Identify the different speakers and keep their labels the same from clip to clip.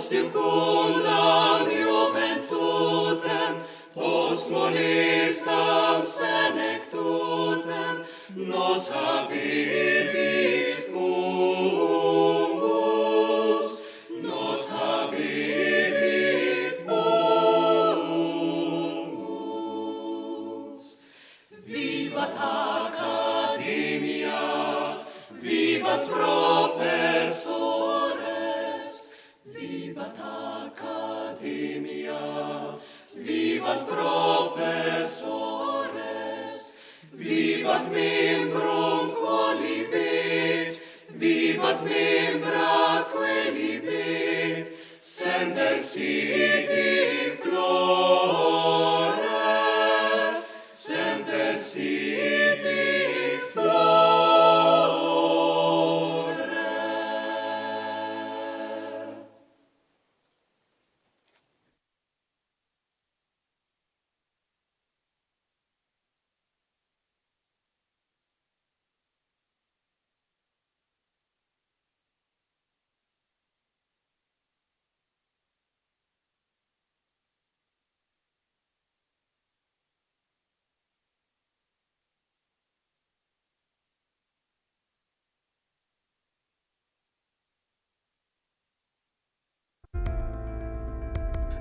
Speaker 1: post secundam juventutem, post molestam senectutem, nos habibit humus, nos habibit humus. Vivat Academia, vivat professores, vivat Academia, vivat professores, vivat membrum qualibet, vivat membra qualibet, semper siti flore, semper siti flore.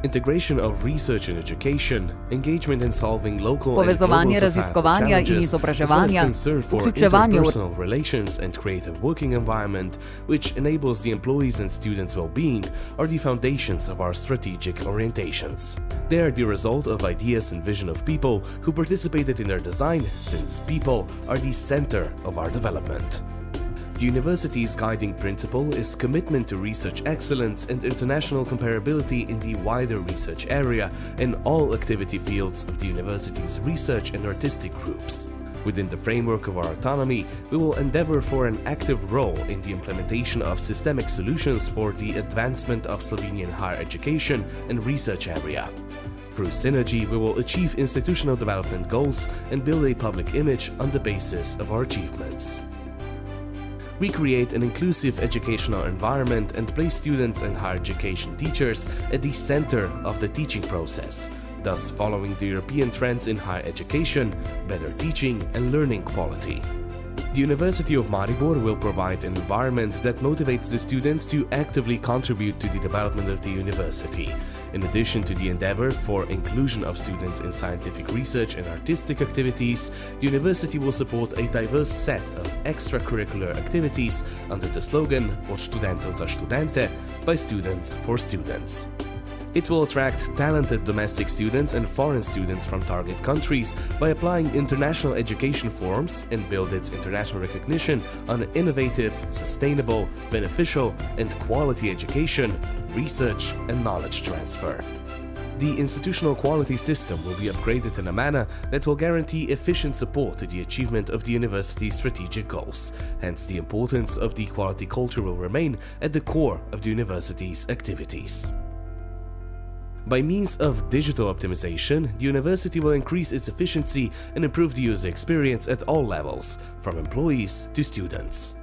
Speaker 2: Integration of research and education, engagement in solving local and
Speaker 3: Povezovanje
Speaker 2: global societal
Speaker 3: raziskovanja in
Speaker 2: challenges, as well as
Speaker 3: izobraževanja,
Speaker 2: concern for
Speaker 3: vključevanje v
Speaker 2: interpersonal relations and creative working environment, which enables the employees' and students' well-being, are the foundations of our strategic orientations. They are the result of ideas and vision of people who participated in their design, since people are the center of our development. The university's guiding principle is commitment to research excellence and international comparability in the wider research area in all activity fields of the university's research and artistic groups. Within the framework of our autonomy, we will endeavor for an active role in the implementation of systemic solutions for the advancement of Slovenian higher education and research area. Through synergy, we will achieve institutional development goals and build a public image on the basis of our achievements. We create an inclusive educational environment and place students and higher education teachers at the center of the teaching process, thus following the European trends in higher education, better teaching and learning quality. The University of Maribor will provide an environment that motivates the students to actively contribute to the development of the university. In addition to the endeavor for inclusion of students in scientific research and artistic activities, the university will support a diverse set of extracurricular activities under the slogan Od študentov za študente, by students for students. It will attract talented domestic students and foreign students from target countries by applying international education forums and build its international recognition on innovative, sustainable, beneficial and quality education, research and knowledge transfer. The institutional quality system will be upgraded in a manner that will guarantee efficient support to the achievement of the university's strategic goals. Hence, the importance of the quality culture will remain at the core of the university's activities. By means of digital optimization, the university will increase its efficiency and improve the user experience at all levels, from employees to students.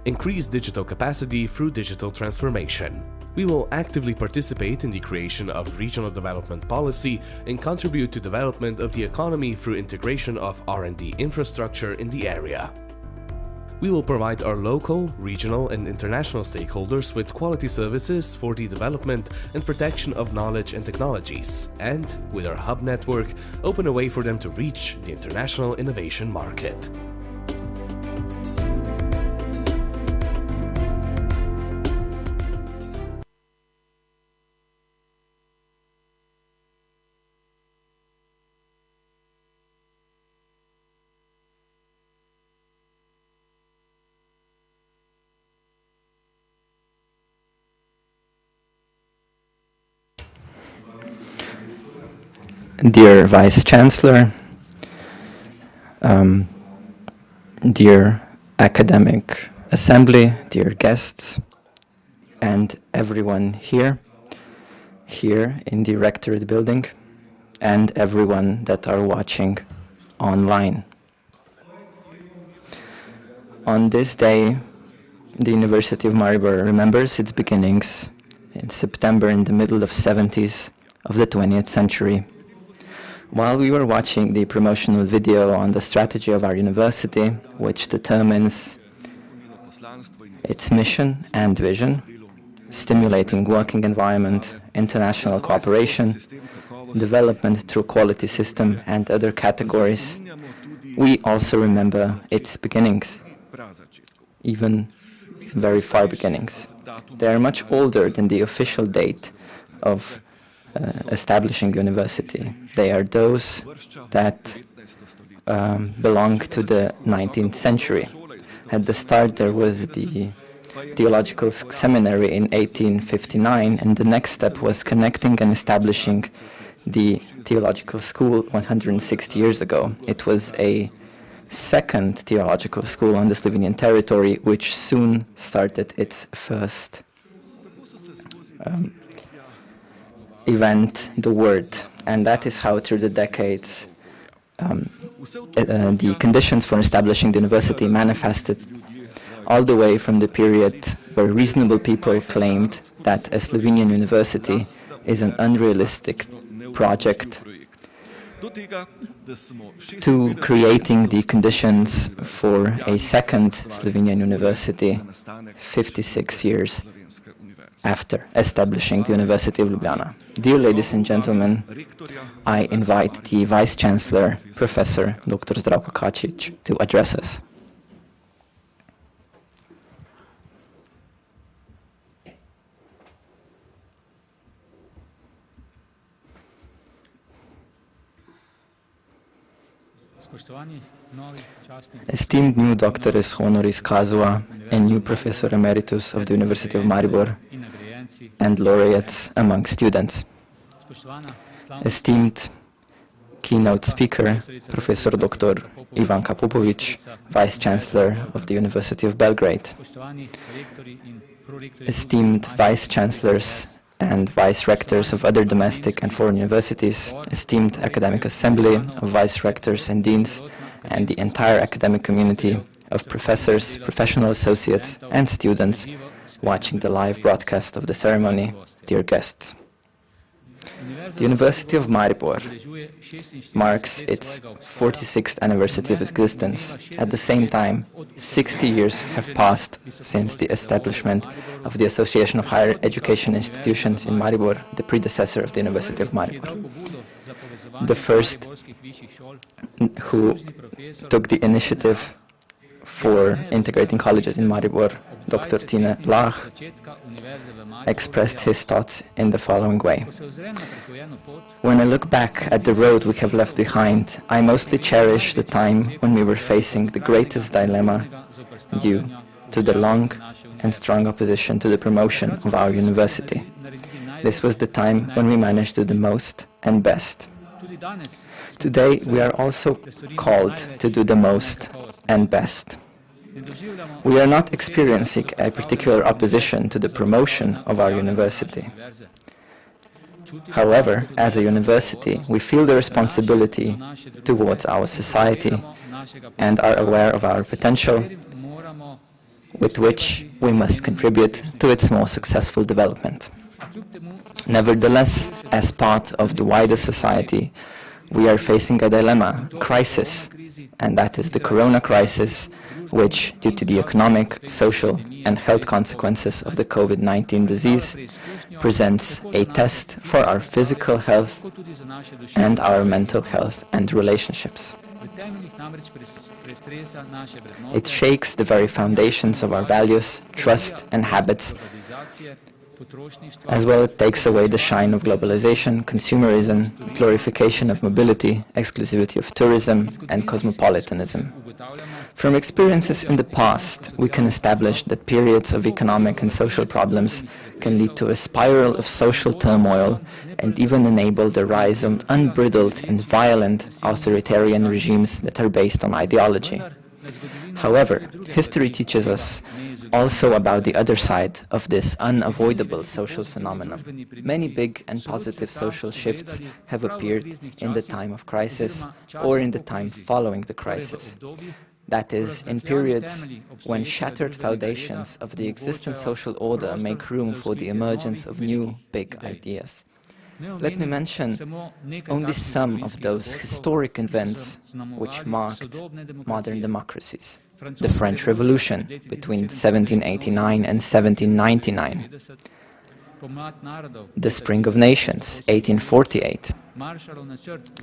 Speaker 2: Increase digital capacity through digital transformation. We will actively participate in the creation of regional development policy and contribute to development of the economy through integration of R&D infrastructure in the area. We will provide our local, regional and international stakeholders with quality services for the development and protection of knowledge and technologies, and, with our hub network, open a way for them to reach the international innovation market.
Speaker 4: Dear Vice Chancellor, dear Academic Assembly, dear guests, and everyone here in the Rectorate building, and everyone that are watching online. On this day, the University of Maribor remembers its beginnings in September in the middle of 70s of the 20th century. While we were watching the promotional video on the strategy of our university, which determines its mission and vision, stimulating working environment, international cooperation, development through quality system and other categories, we also remember its beginnings, even very far beginnings. They are much older than the official date of establishing university. They are those that belong to the 19th century. At the start there was the theological seminary in 1859, and the next step was connecting and establishing the theological school 160 years ago. It was a second theological school on the Slovenian territory, which soon started its first event, the Word. And that is how, through the decades, the conditions for establishing the university manifested, all the way from the period where reasonable people claimed that a Slovenian university is an unrealistic project, to creating the conditions for a second Slovenian university 56 years after establishing the University of Ljubljana. Dear ladies and gentlemen, I invite the Vice-Chancellor, Professor Dr. Zdravko Kačič, to address us. Esteemed new doctors honoris causa and new professor emeritus of the University of Maribor and laureates among students. Esteemed keynote speaker, Professor Dr. Ivanka Popović, Vice-Chancellor of the University of Belgrade. Esteemed Vice-Chancellors and Vice-Rectors of other domestic and foreign universities, esteemed Academic Assembly of Vice-Rectors and Deans, and the entire academic community of professors, professional associates, and students watching the live broadcast of the ceremony, dear guests. The University of Maribor marks its 46th anniversary of existence. At the same time, 60 years have passed since the establishment of the Association of Higher Education Institutions in Maribor, the predecessor of the University of Maribor. The first who took the initiative for integrating colleges in Maribor, Dr. Tine Lah, expressed his thoughts in the following way. When I look back at the road we have left behind, I mostly cherish the time when we were facing the greatest dilemma due to the long and strong opposition to the promotion of our university. This was the time when we managed to do the most and best. Today we are also called to do the most and best. We are not experiencing a particular opposition to the promotion of our university. However, as a university, we feel the responsibility towards our society and are aware of our potential, with which we must contribute to its more successful development. Nevertheless, as part of the wider society, we are facing a dilemma, crisis, and that is the corona crisis, which, due to the economic, social, and health consequences of the COVID-19 disease, presents a test for our physical health and our mental health and relationships. It shakes the very foundations of our values, trust, and habits. As well, it takes away the shine of globalization, consumerism, glorification of mobility, exclusivity of tourism, and cosmopolitanism. From experiences in the past, we can establish that periods of economic and social problems can lead to a spiral of social turmoil and even enable the rise of unbridled and violent authoritarian regimes that are based on ideology. However, history teaches us also about the other side of this unavoidable social phenomenon. Many big and positive social shifts have appeared in the time of crisis or in the time following the crisis. That is, in periods when shattered foundations of the existing social order make room for the emergence of new big ideas. Let me mention only some of those historic events which marked modern democracies. The French Revolution between 1789 and 1799, the Spring of Nations, 1848,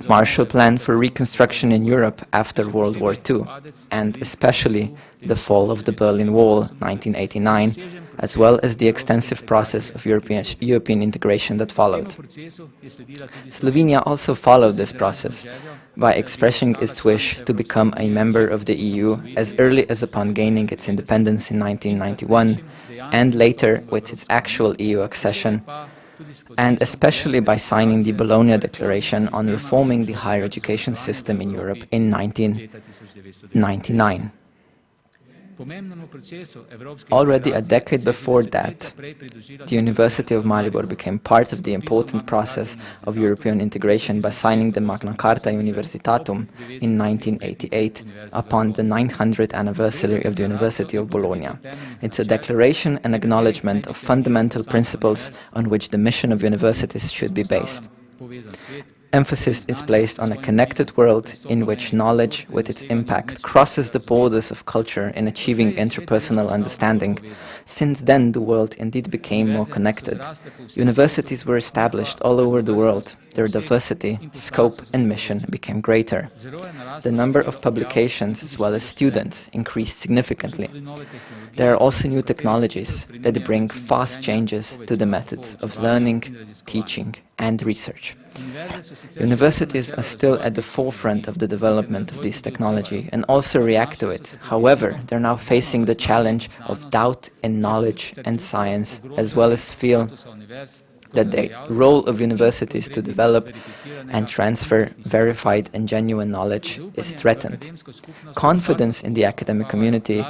Speaker 4: Marshall Plan for Reconstruction in Europe after World War II, and especially the fall of the Berlin Wall, 1989, as well as the extensive process of European integration that followed. Slovenia also followed this process by expressing its wish to become a member of the EU as early as upon gaining its independence in 1991, and later with its actual EU accession, and especially by signing the Bologna Declaration on reforming the higher education system in Europe in 1999. Already a decade before that, the University of Maribor became part of the important process of European integration by signing the Magna Carta Universitatum in 1988 upon the 900th anniversary of the University of Bologna. It's a declaration and acknowledgement of fundamental principles on which the mission of universities should be based. Emphasis is placed on a connected world in which knowledge, with its impact, crosses the borders of culture in achieving interpersonal understanding. Since then, the world indeed became more connected. Universities were established all over the world. Their diversity, scope and mission became greater. The number of publications as well as students increased significantly. There are also new technologies that bring fast changes to the methods of learning, teaching and research. Universities are still at the forefront of the development of this technology and also react to it. However, they're now facing the challenge of doubt in knowledge and science, as well as feel that the role of universities to develop and transfer verified and genuine knowledge is threatened. Confidence in the academic community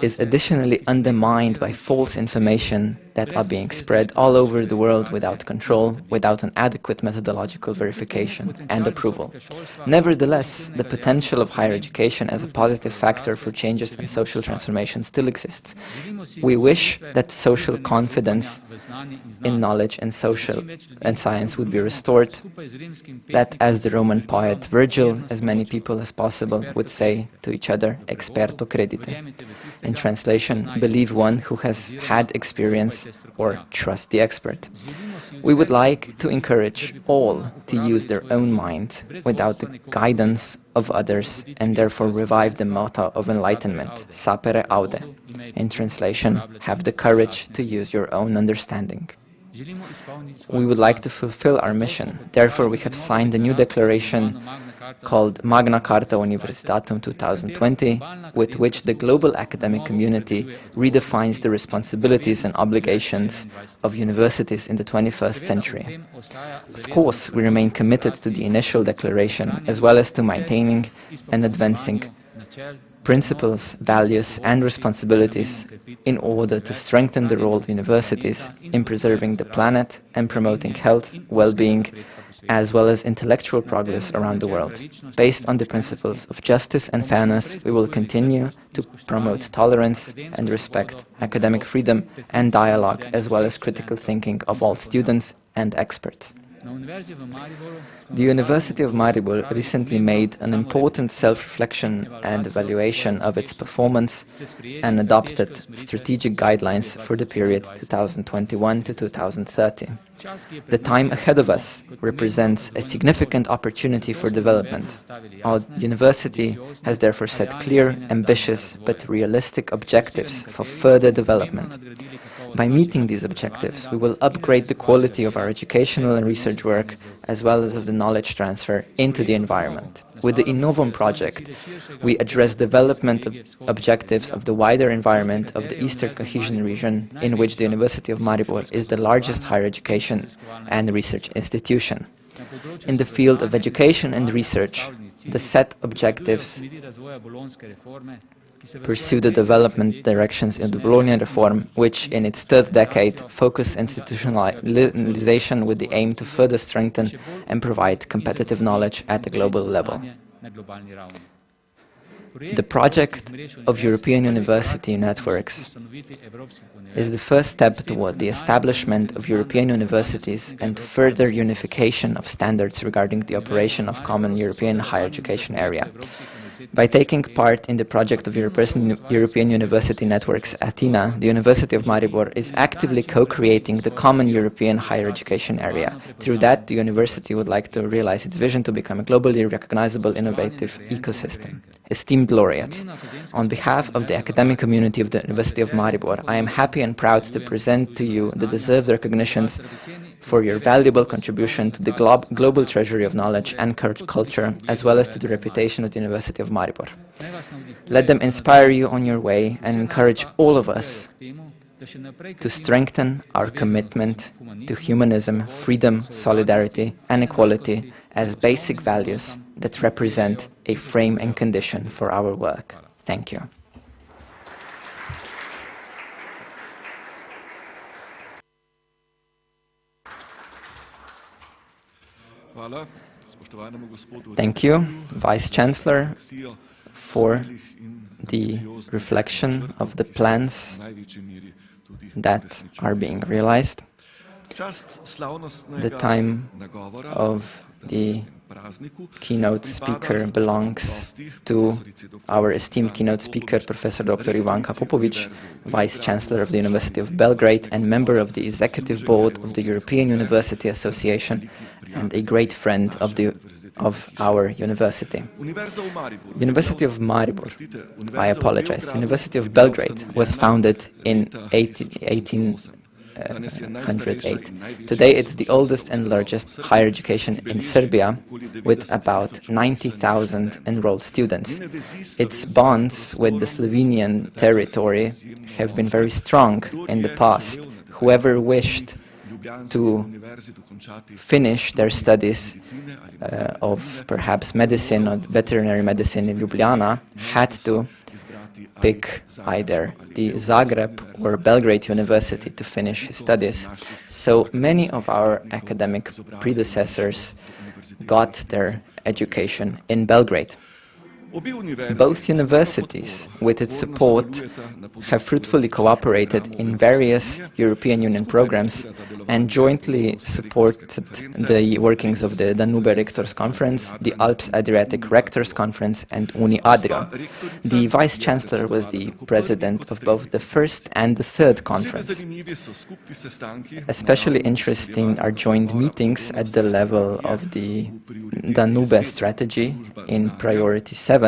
Speaker 4: is additionally undermined by false information that are being spread all over the world without control, without an adequate methodological verification and approval. Nevertheless, the potential of higher education as a positive factor for changes and social transformation still exists. We wish that social confidence in knowledge and science would be restored, that, as the Roman poet Virgil, as many people as possible would say to each other, experto credite. In translation, believe one who has had experience, or trust the expert. We would like to encourage all to use their own mind without the guidance of others, and therefore revive the motto of enlightenment, sapere aude. In translation, have the courage to use your own understanding. We would like to fulfill our mission. Therefore, we have signed a new declaration called Magna Carta Universitatum 2020, with which the global academic community redefines the responsibilities and obligations of universities in the 21st century. Of course, we remain committed to the initial declaration, as well as to maintaining and advancing principles, values and responsibilities in order to strengthen the role of universities in preserving the planet and promoting health, well-being, as well as intellectual progress around the world. Based on the principles of justice and fairness, we will continue to promote tolerance and respect, academic freedom and dialogue, as well as critical thinking of all students and experts. The University of Maribor recently made an important self-reflection and evaluation of its performance and adopted strategic guidelines for the period 2021 to 2030. The time ahead of us represents a significant opportunity for development. Our university has therefore set clear, ambitious, but realistic objectives for further development. By meeting these objectives, we will upgrade the quality of our educational and research work, as well as of the knowledge transfer into the environment. With the Innovum project, we address development objectives of the wider environment of the Eastern Cohesion region, in which the University of Maribor is the largest higher education and research institution. In the field of education and research, the set objectives pursue the development directions in the Bologna reform, which in its third decade focus institutionalization with the aim to further strengthen and provide competitive knowledge at the global level. The project of European University Networks is the first step toward the establishment of European universities and further unification of standards regarding the operation of common European higher education area. By taking part in the project of European University Networks Athena, the University of Maribor is actively co-creating the common European higher education area. Through that, the university would like to realize its vision to become a globally recognizable, innovative ecosystem. Esteemed laureates, on behalf of the academic community of the University of Maribor, I am happy and proud to present to you the deserved recognitions for your valuable contribution to the global treasury of knowledge and culture, as well as to the reputation of the University of Maribor. Let them inspire you on your way and encourage all of us to strengthen our commitment to humanism, freedom, solidarity, and equality as basic values that represent a frame and condition for our work. Thank you. Thank you, Vice-Chancellor, for the reflection of the plans that are being realized. The time of the keynote speaker belongs to our esteemed keynote speaker, Professor Dr. Ivanka Popovic, Vice-Chancellor of the University of Belgrade and member of the Executive Board of the European University Association and a great friend of our university. University of Maribor, I apologize, University of Belgrade was founded in 1808. Today it's the oldest and largest higher education in Serbia with about 90,000 enrolled students. Its bonds with the Slovenian territory have been very strong in the past. Whoever wished to finish their studies of perhaps medicine or veterinary medicine in Ljubljana had to pick either the Zagreb or Belgrade University to finish his studies. So many of our academic predecessors got their education in Belgrade. Both universities, with its support, have fruitfully cooperated in various European Union programs and jointly supported the workings of the Danube Rectors Conference, the Alps Adriatic Rectors Conference, and Uni Adria. The Vice-Chancellor was the president of both the first and the third conference. Especially interesting are joint meetings at the level of the Danube strategy in Priority 7,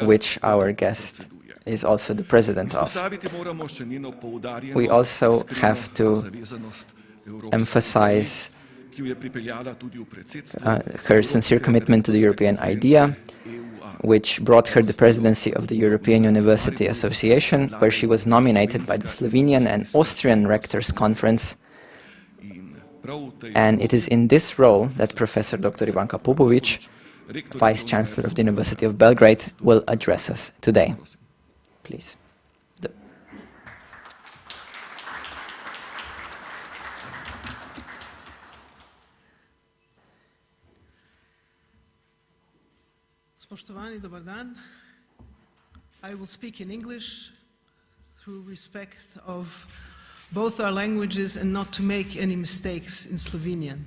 Speaker 4: which our guest is also the president of. We also have to emphasize her sincere commitment to the European idea, which brought her the presidency of the European University Association, where she was nominated by the Slovenian and Austrian Rectors Conference. And it is in this role that Professor Dr. Ivanka Popovic, Vice-Chancellor of the University of Belgrade, will address us today. Please.
Speaker 3: Spoštovani, dobar dan. I will speak in English through respect of both our languages and not to make any mistakes in Slovenian.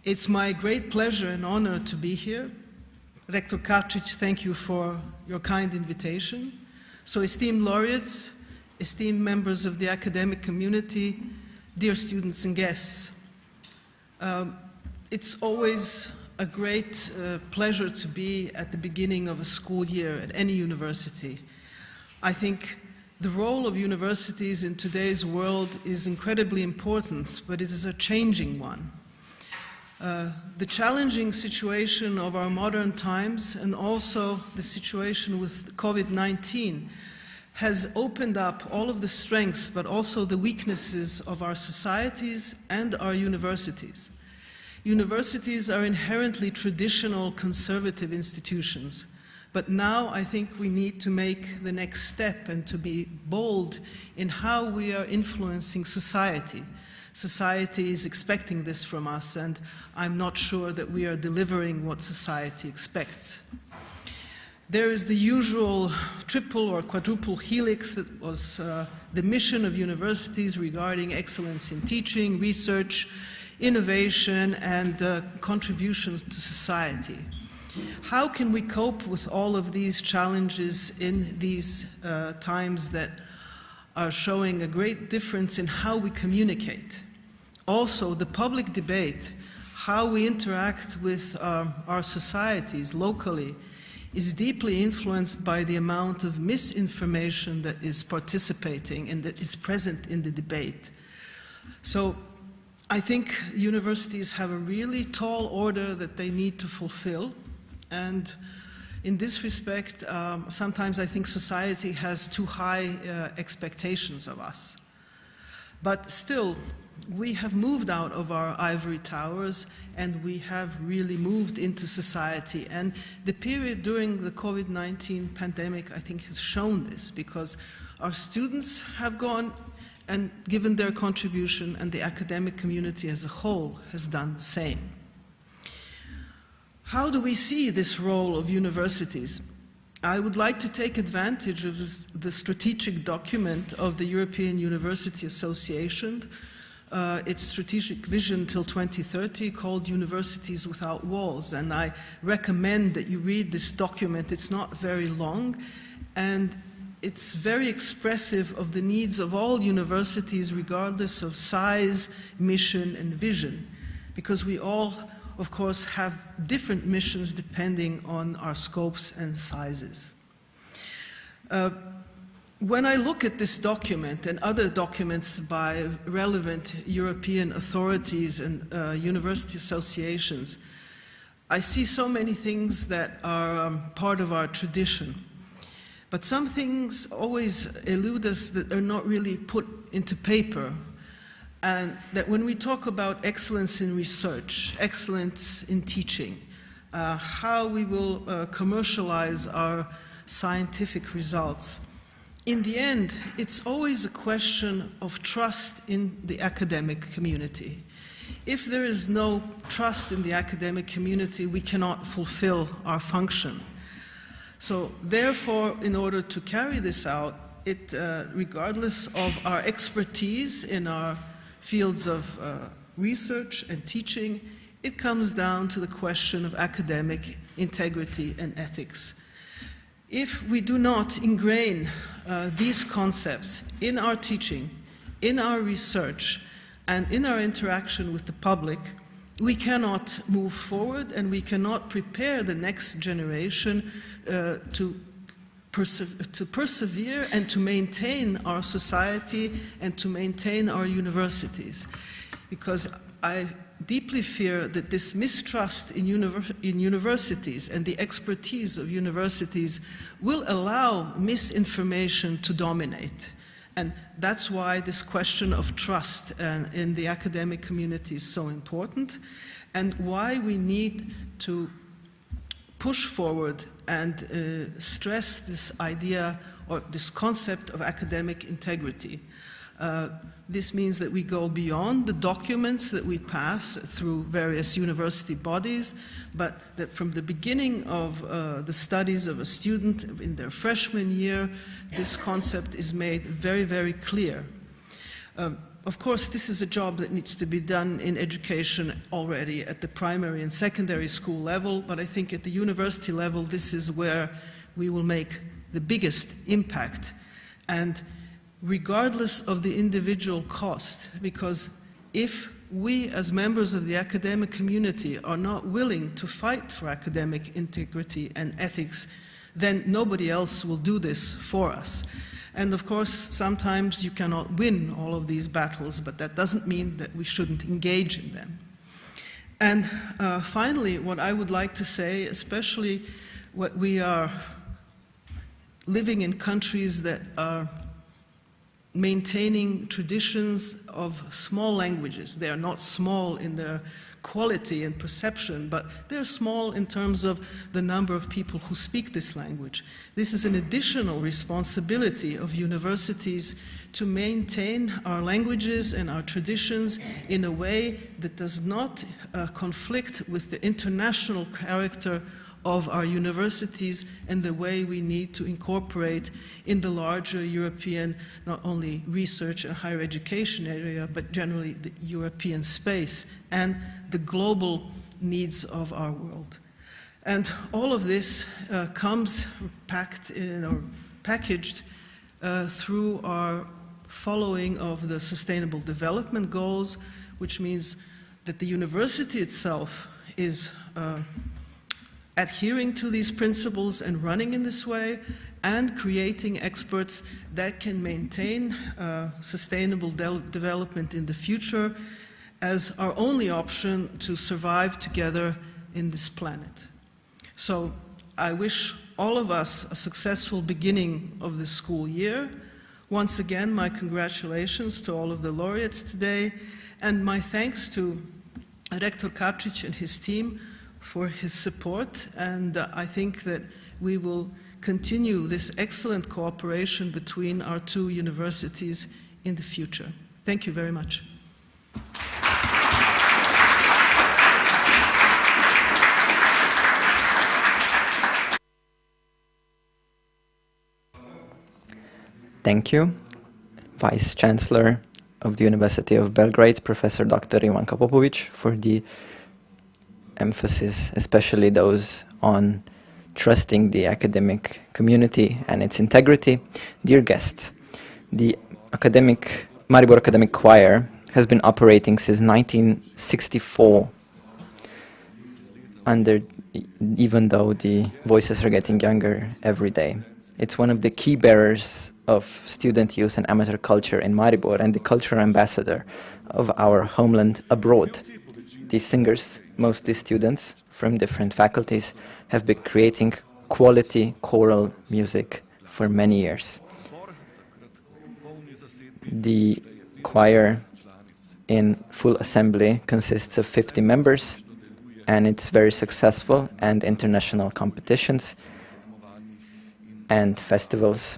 Speaker 3: It's my great pleasure and honor to be here. Rector Kačić, thank you for your kind invitation. So esteemed laureates, esteemed members of the academic community, dear students and guests, it's always a great pleasure to be at the beginning of a school year at any university. I think the role of universities in today's world is incredibly important, but it is a changing one. The challenging situation of our modern times and also the situation with COVID-19 has opened up all of the strengths but also the weaknesses of our societies and our universities. Universities are inherently traditional conservative institutions, but now I think we need to make the next step and to be bold in how we are influencing society. Society is expecting this from us, and I'm not sure that we are delivering what society expects. There is the usual triple or quadruple helix that was the mission of universities regarding excellence in teaching, research, innovation, and contributions to society. How can we cope with all of these challenges in these times that are showing a great difference in how we communicate? Also, the public debate, how we interact with our societies locally, is deeply influenced by the amount of misinformation that is participating and that is present in the debate. So I think universities have a really tall order that they need to fulfill. And in this respect, sometimes I think society has too high expectations of us. But still, we have moved out of our ivory towers and we have really moved into society. And the period during the COVID-19 pandemic, I think, has shown this, because our students have gone and given their contribution, and the academic community as a whole has done the same. How do we see this role of universities? I would like to take advantage of the strategic document of the European University Association, its strategic vision till 2030, called Universities Without Walls. And I recommend that you read this document. It's not very long, and it's very expressive of the needs of all universities, regardless of size, mission, and vision, because we all, of course, have different missions depending on our scopes and sizes. When I look at this document and other documents by relevant European authorities and university associations, I see so many things that are part of our tradition. But some things always elude us that are not really put into paper. And that when we talk about excellence in research, excellence in teaching, how we will commercialize our scientific results, in the end, it's always a question of trust in the academic community. If there is no trust in the academic community, we cannot fulfill our function. So therefore, in order to carry this out, regardless of our expertise in our fields of research and teaching, it comes down to the question of academic integrity and ethics. If we do not ingrain these concepts in our teaching, in our research, and in our interaction with the public, we cannot move forward and we cannot prepare the next generation to persevere and to maintain our society and to maintain our universities. Because I deeply fear that this mistrust in universities and the expertise of universities will allow misinformation to dominate. And that's why this question of trust in the academic community is so important, and why we need to push forward and stress this idea or this concept of academic integrity. This means that we go beyond the documents that we pass through various university bodies, but that from the beginning of the studies of a student in their freshman year, this concept is made very, very clear. Of course, this is a job that needs to be done in education already at the primary and secondary school level, but I think at the university level, this is where we will make the biggest impact. And regardless of the individual cost, because if we as members of the academic community are not willing to fight for academic integrity and ethics, then nobody else will do this for us. And of course, sometimes you cannot win all of these battles, but that doesn't mean that we shouldn't engage in them. And finally, what I would like to say, especially what we are living in countries that are maintaining traditions of small languages. They are not small in their quality and perception, but they're small in terms of the number of people who speak this language. This is an additional responsibility of universities to maintain our languages and our traditions in a way that does not conflict with the international character of our universities and the way we need to incorporate in the larger European, not only research and higher education area, but generally the European space and the global needs of our world. And all of this comes packed in, or packaged through our following of the Sustainable Development Goals, which means that the university itself is adhering to these principles and running in this way, and creating experts that can maintain sustainable development in the future as our only option to survive together in this planet. So I wish all of us a successful beginning of the school year. Once again, my congratulations to all of the laureates today, and my thanks to Rector Kačić and his team for his support, and I think that we will continue this excellent cooperation between our two universities in the future. Thank you very much.
Speaker 4: Thank you, Vice Chancellor of the University of Belgrade, Professor Dr. Ivanka Popović, for the emphasis, especially those on trusting the academic community and its integrity. Dear guests, the Maribor Academic Choir has been operating since 1964, even though the voices are getting younger every day. It's one of the key bearers of student youth and amateur culture in Maribor and the cultural ambassador of our homeland abroad. These singers, mostly students from different faculties, have been creating quality choral music for many years. The choir in full assembly consists of 50 members, and it's very successful, and international competitions and festivals.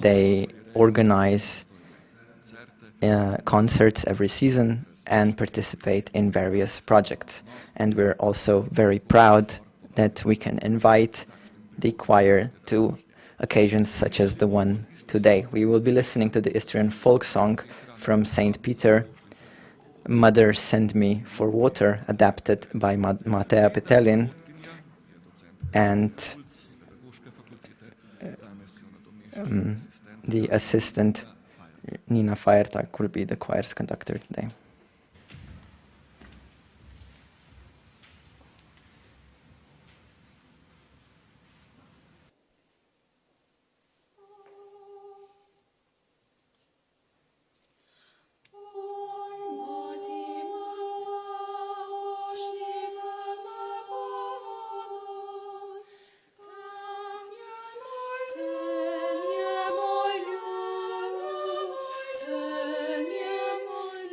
Speaker 4: They organize concerts every season and participate in various projects. And we're also very proud that we can invite the choir to occasions such as the one today. We will be listening to the Istrian folk song from St. Peter, Mother Send Me for Water, adapted by Matea Petelin, and the assistant Nina Feiertag will be the choir's conductor today.
Speaker 1: Ten je moj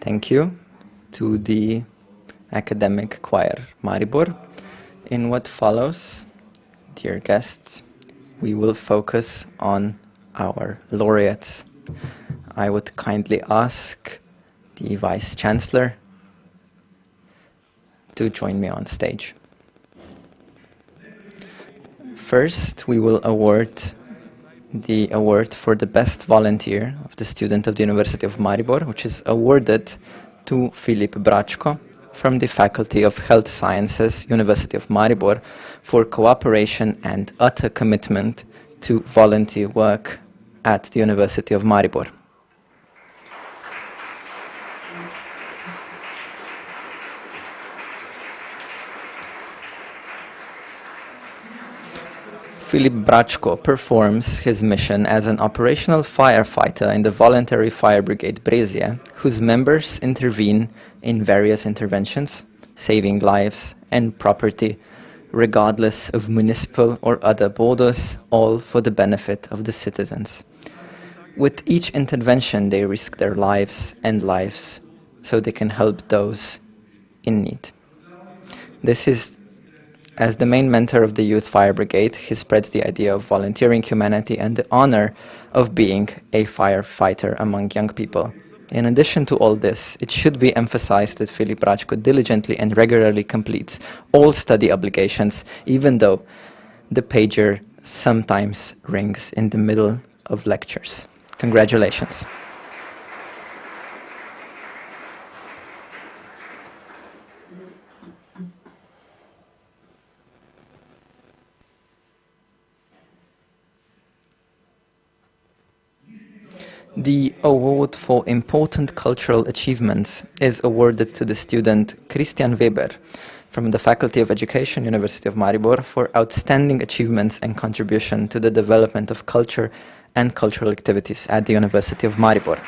Speaker 4: Thank you to the Academic Choir Maribor. In what follows, dear guests, we will focus on our laureates. I would kindly ask the Vice Chancellor to join me on stage. First, we will award the award for the best volunteer of the student of the University of Maribor, which is awarded to Filip Bračko from the Faculty of Health Sciences, University of Maribor, for cooperation and utter commitment to volunteer work at the University of Maribor. Filip Bračko performs his mission as an operational firefighter in the Voluntary Fire Brigade Brezje, whose members intervene in various interventions, saving lives and property, regardless of municipal or other borders, all for the benefit of the citizens. With each intervention, they risk their lives and lives so they can help those in need. As the main mentor of the Youth Fire Brigade, he spreads the idea of volunteering humanity and the honor of being a firefighter among young people. In addition to all this, it should be emphasized that Filip Bračko diligently and regularly completes all study obligations, even though the pager sometimes rings in the middle of lectures. Congratulations. The award for important cultural achievements is awarded to the student Christian Weber from the Faculty of Education, University of Maribor, for outstanding achievements and contribution to the development of culture and cultural activities at the University of Maribor.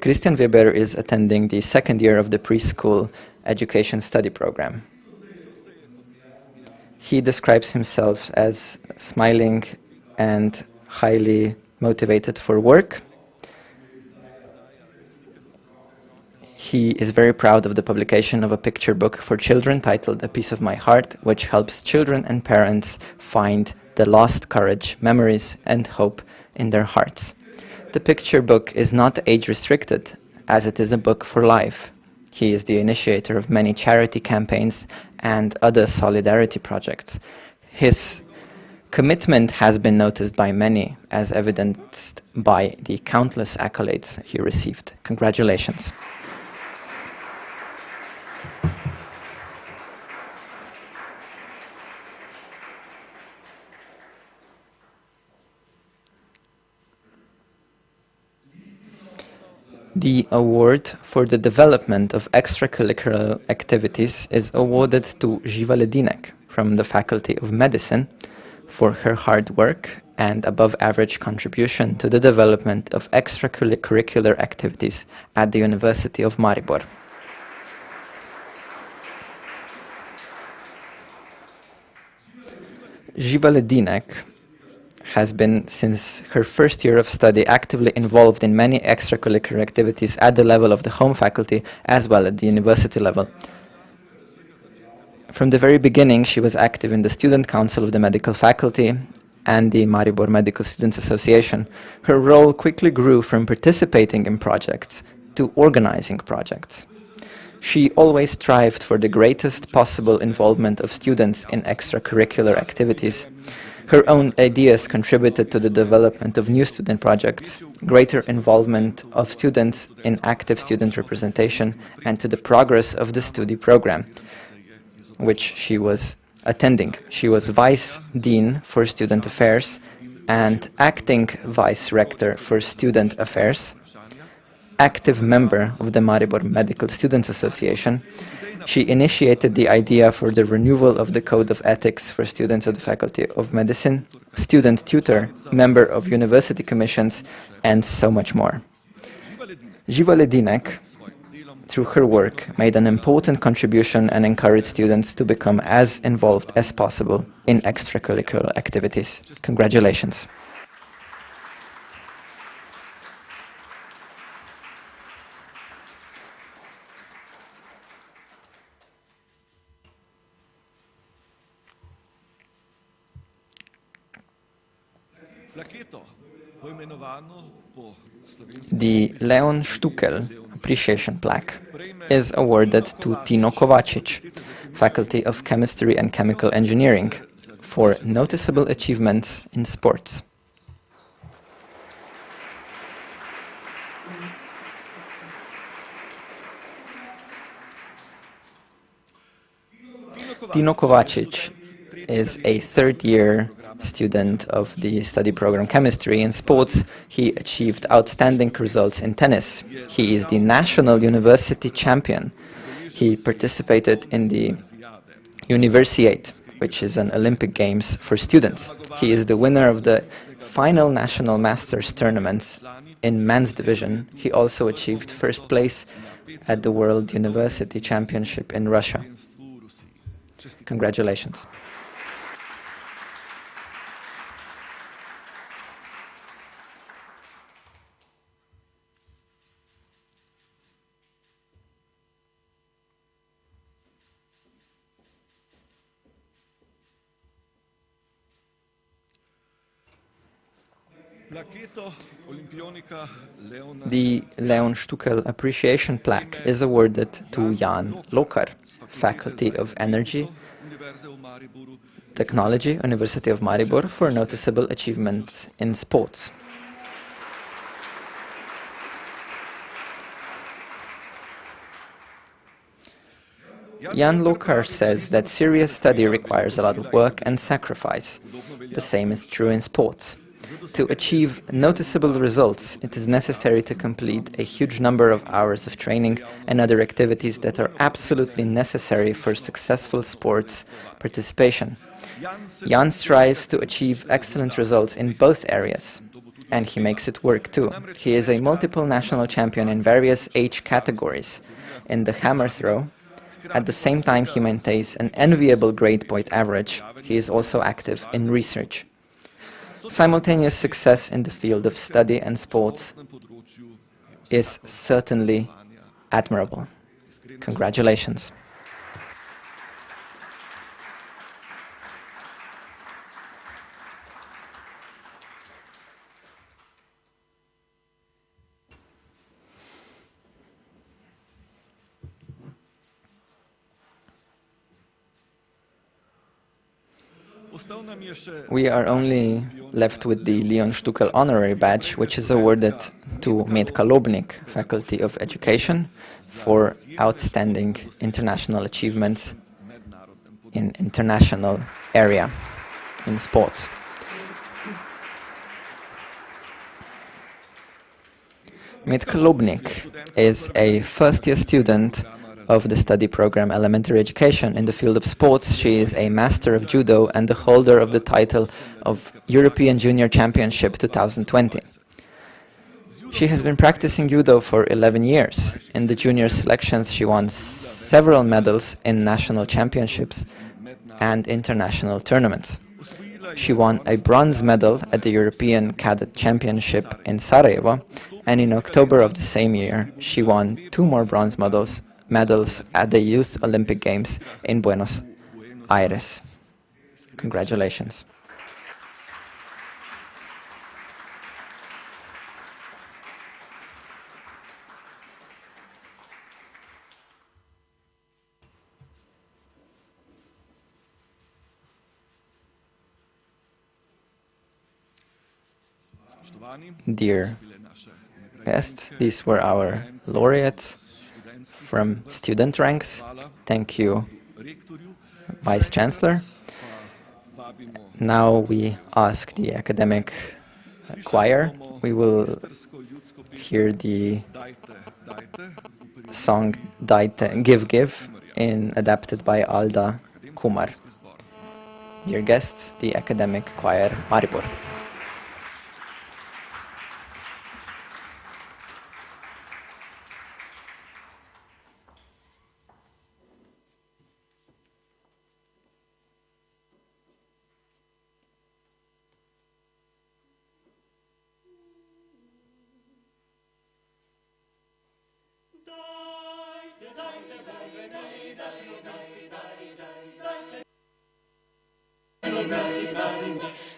Speaker 4: Christian Weber is attending the second year of the preschool education study program. He describes himself as smiling and highly motivated for work. He is very proud of the publication of a picture book for children titled A Piece of My Heart, which helps children and parents find the lost courage, memories, and hope in their hearts. The picture book is not age-restricted, as it is a book for life. He is the initiator of many charity campaigns and other solidarity projects. His commitment has been noticed by many, as evidenced by the countless accolades he received. Congratulations. The award for the development of extracurricular activities is awarded to Živa Ledinek from the Faculty of Medicine for her hard work and above-average contribution to the development of extracurricular activities at the University of Maribor. Živa Ledinek has been, since her first year of study, actively involved in many extracurricular activities at the level of the home faculty as well at the university level. From the very beginning, she was active in the student council of the medical faculty and the Maribor Medical Students Association. Her role quickly grew from participating in projects to organizing projects. She always strived for the greatest possible involvement of students in extracurricular activities. Her own ideas contributed to the development of new student projects, greater involvement of students in active student representation, and to the progress of the study program, which she was attending. She was Vice Dean for Student Affairs and Acting Vice Rector for Student Affairs, active member of the Maribor Medical Students Association. She initiated the idea for the renewal of the Code of Ethics for students of the Faculty of Medicine, student tutor, member of university commissions, and so much more. Živa Ledinek, through her work, made an important contribution and encouraged students to become as involved as possible in extracurricular activities. Congratulations. The Leon Stukel Appreciation Plaque is awarded to Tino Kovacic, Faculty of Chemistry and Chemical Engineering, for noticeable achievements in sports. Tino Kovacic is a third-year student of the study program Chemistry. In sports, he achieved outstanding results in tennis. He is the national university champion. He participated in the Universiade, which is an Olympic Games for students. He is the winner of the final national masters tournaments in men's division. He also achieved first place at the World University Championship in Russia. Congratulations. The Leon Stukel Appreciation Plaque is awarded to Jan Lokar, Faculty of Energy Technology, University of Maribor, for noticeable achievements in sports. Jan Lokar says that serious study requires a lot of work and sacrifice. The same is true in sports. To achieve noticeable results, it is necessary to complete a huge number of hours of training and other activities that are absolutely necessary for successful sports participation. Jan strives to achieve excellent results in both areas, and he makes it work too. He is a multiple national champion in various age categories. In the hammer throw, at the same time he maintains an enviable grade point average. He is also active in research. Simultaneous success in the field of study and sports is certainly admirable. Congratulations. We are only left with the Leon Stukel Honorary Badge, which is awarded to Metka Lobnik, Faculty of Education, for outstanding international achievements in international area in sports. Metka Lobnik is a first-year student of the study program Elementary Education. In the field of sports, she is a Master of Judo and the holder of the title of European Junior Championship 2020. She has been practicing Judo for 11 years. In the junior selections, she won several medals in national championships and international tournaments. She won a bronze medal at the European Cadet Championship in Sarajevo, and in October of the same year, she won 2 more bronze medals at the Youth Olympic Games in Buenos Aires. Congratulations. Dear guests, these were our laureates from student ranks. Thank you, Vice Chancellor. Now we ask the academic choir. We will hear the song Dajte, Give, Give, adapted by Alda Kumar. Dear guests, the academic choir Maribor.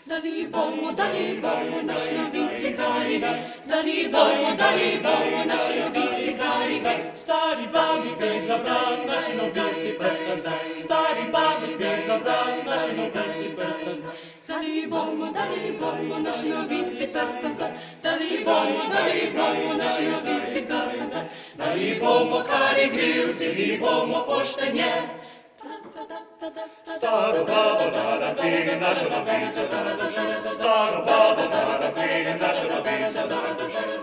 Speaker 1: Dali bomo, naši novinci karige. Dali bomo, naši novinci karige. Stari babi ded za bran, naši novinci prsta zdaj. Stari babi ded za bran, naši novinci prsta zdaj. Dali bomo, naši novinci prsta zdaj. Dali bomo, naši novinci prsta zdaj. Dali bomo karigi, vzeli bomo poštenje. Staro babo dara tega naša novica dara do žere. Staro babo dara tega naša novica dara do žere.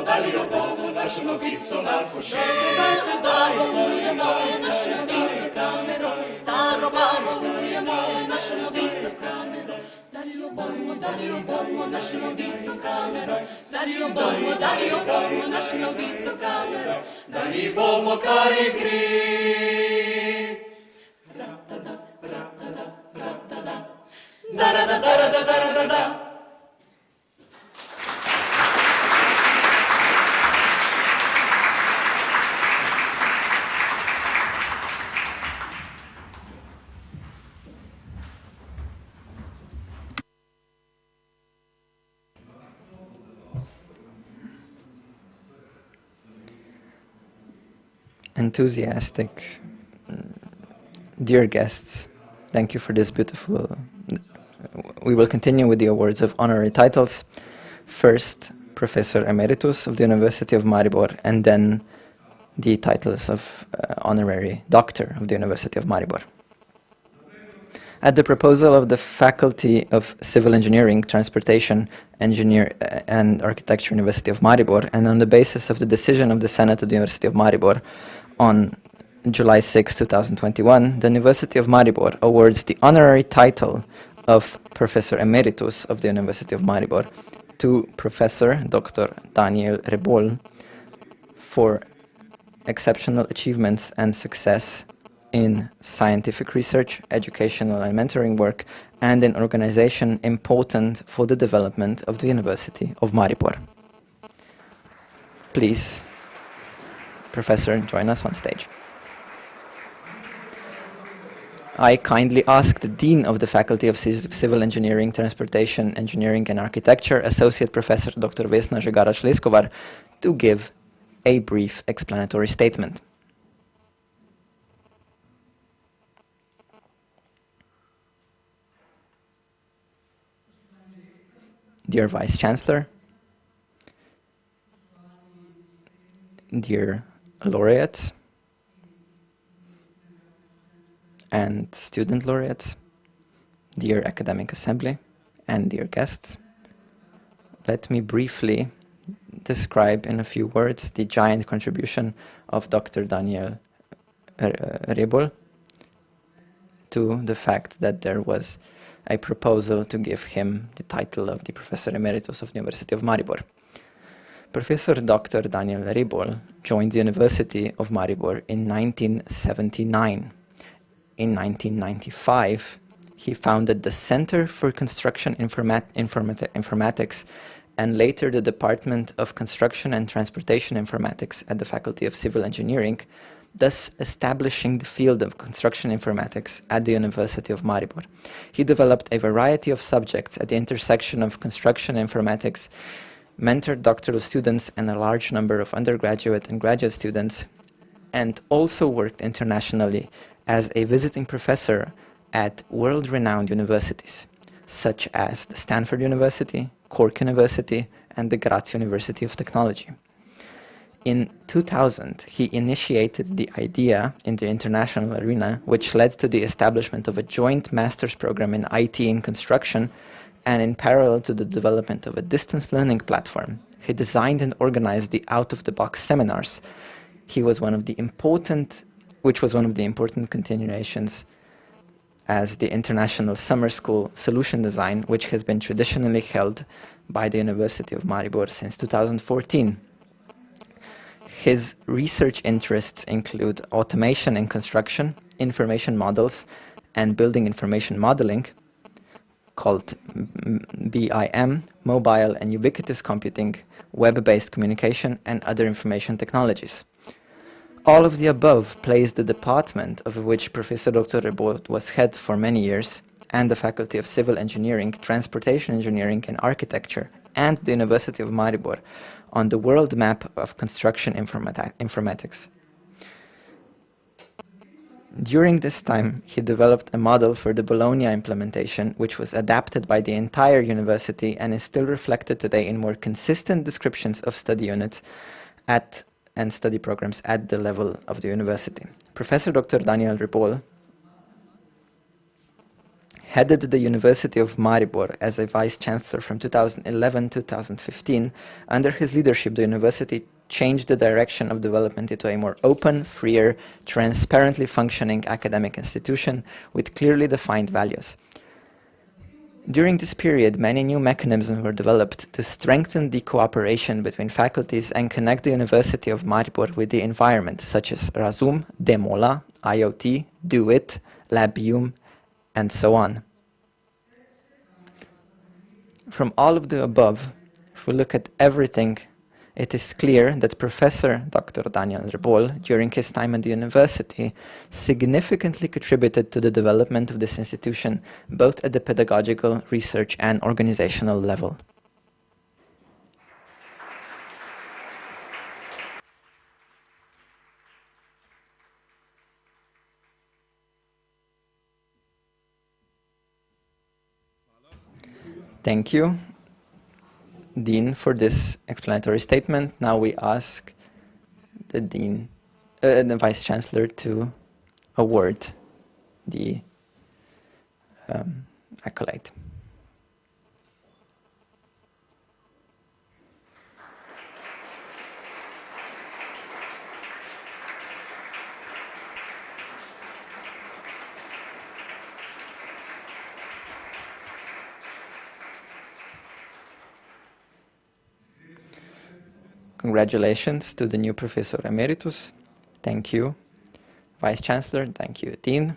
Speaker 1: Dali jo bomo našu novico na košere. Babo ujemo našu novico kamero. Staro babo ujemo našu novico kamero. Dali jo bomo našu novico kamero. Dali jo bomo našu novico kamero. Dali bomo kar je gre.
Speaker 4: Enthusiastic, dear guests, thank you for this beautiful. We will continue with the awards of honorary titles. First, Professor Emeritus of the University of Maribor, and then the titles of Honorary Doctor of the University of Maribor. At the proposal of the Faculty of Civil Engineering, Transportation, and Architecture, University of Maribor, and on the basis of the decision of the Senate of the University of Maribor on July 6, 2021, the University of Maribor awards the honorary title of Professor Emeritus of the University of Maribor to Professor Dr. Daniel Rebol for exceptional achievements and success in scientific research, educational and mentoring work, and in organization important for the development of the University of Maribor. Please, Professor, join us on stage. I kindly ask the Dean of the Faculty of Civil Engineering, Transportation, Engineering and Architecture, Associate Professor Dr. Vesna Žegarac-Leskovar, to give a brief explanatory statement. Dear Vice Chancellor, dear laureates and student laureates, dear academic assembly, and dear guests, let me briefly describe in a few words the giant contribution of Dr. Daniel Rebol to the fact that there was a proposal to give him the title of the Professor Emeritus of the University of Maribor. Professor Dr. Daniel Rebol joined the University of Maribor in 1979. In 1995, he founded the Center for Construction Informatics and later the Department of Construction and Transportation Informatics at the Faculty of Civil Engineering, thus establishing the field of construction informatics at the University of Maribor. He developed a variety of subjects at the intersection of construction informatics, mentored doctoral students and a large number of undergraduate and graduate students, and also worked internationally as a visiting professor at world-renowned universities, such as the Stanford University, Cork University, and the Graz University of Technology. In 2000, he initiated the idea in the international arena, which led to the establishment of a joint master's program in IT in construction, and in parallel to the development of a distance learning platform, he designed and organized the out-of-the-box seminars. Which was one of the important continuations as the International Summer School Solution Design, which has been traditionally held by the University of Maribor since 2014. His research interests include automation in construction, information models, and building information modeling, called BIM, mobile and ubiquitous computing, web-based communication, and other information technologies. All of the above placed the department of which Professor Dr. Rebol was head for many years and the Faculty of Civil Engineering, Transportation Engineering and Architecture, and the University of Maribor on the world map of construction informatics. During this time, he developed a model for the Bologna implementation, which was adapted by the entire university and is still reflected today in more consistent descriptions of study units and study programs at the level of the university. Professor Dr. Daniel Ripoll headed the University of Maribor as a vice-chancellor from 2011 to 2015. Under his leadership, the university changed the direction of development into a more open, freer, transparently functioning academic institution with clearly defined values. During this period, many new mechanisms were developed to strengthen the cooperation between faculties and connect the University of Maribor with the environment, such as Razum, Demola, IoT, DoIT, Labium, and so on. From all of the above, if we look at everything, it is clear that Professor Dr. Daniel Ripoll, during his time at the university, significantly contributed to the development of this institution, both at the pedagogical, research, and organizational level. Thank you, Dean, for this explanatory statement. Now we ask the Dean, the Vice Chancellor to award the accolade. Congratulations to the new Professor Emeritus. Thank you, Vice Chancellor. Thank you, Dean.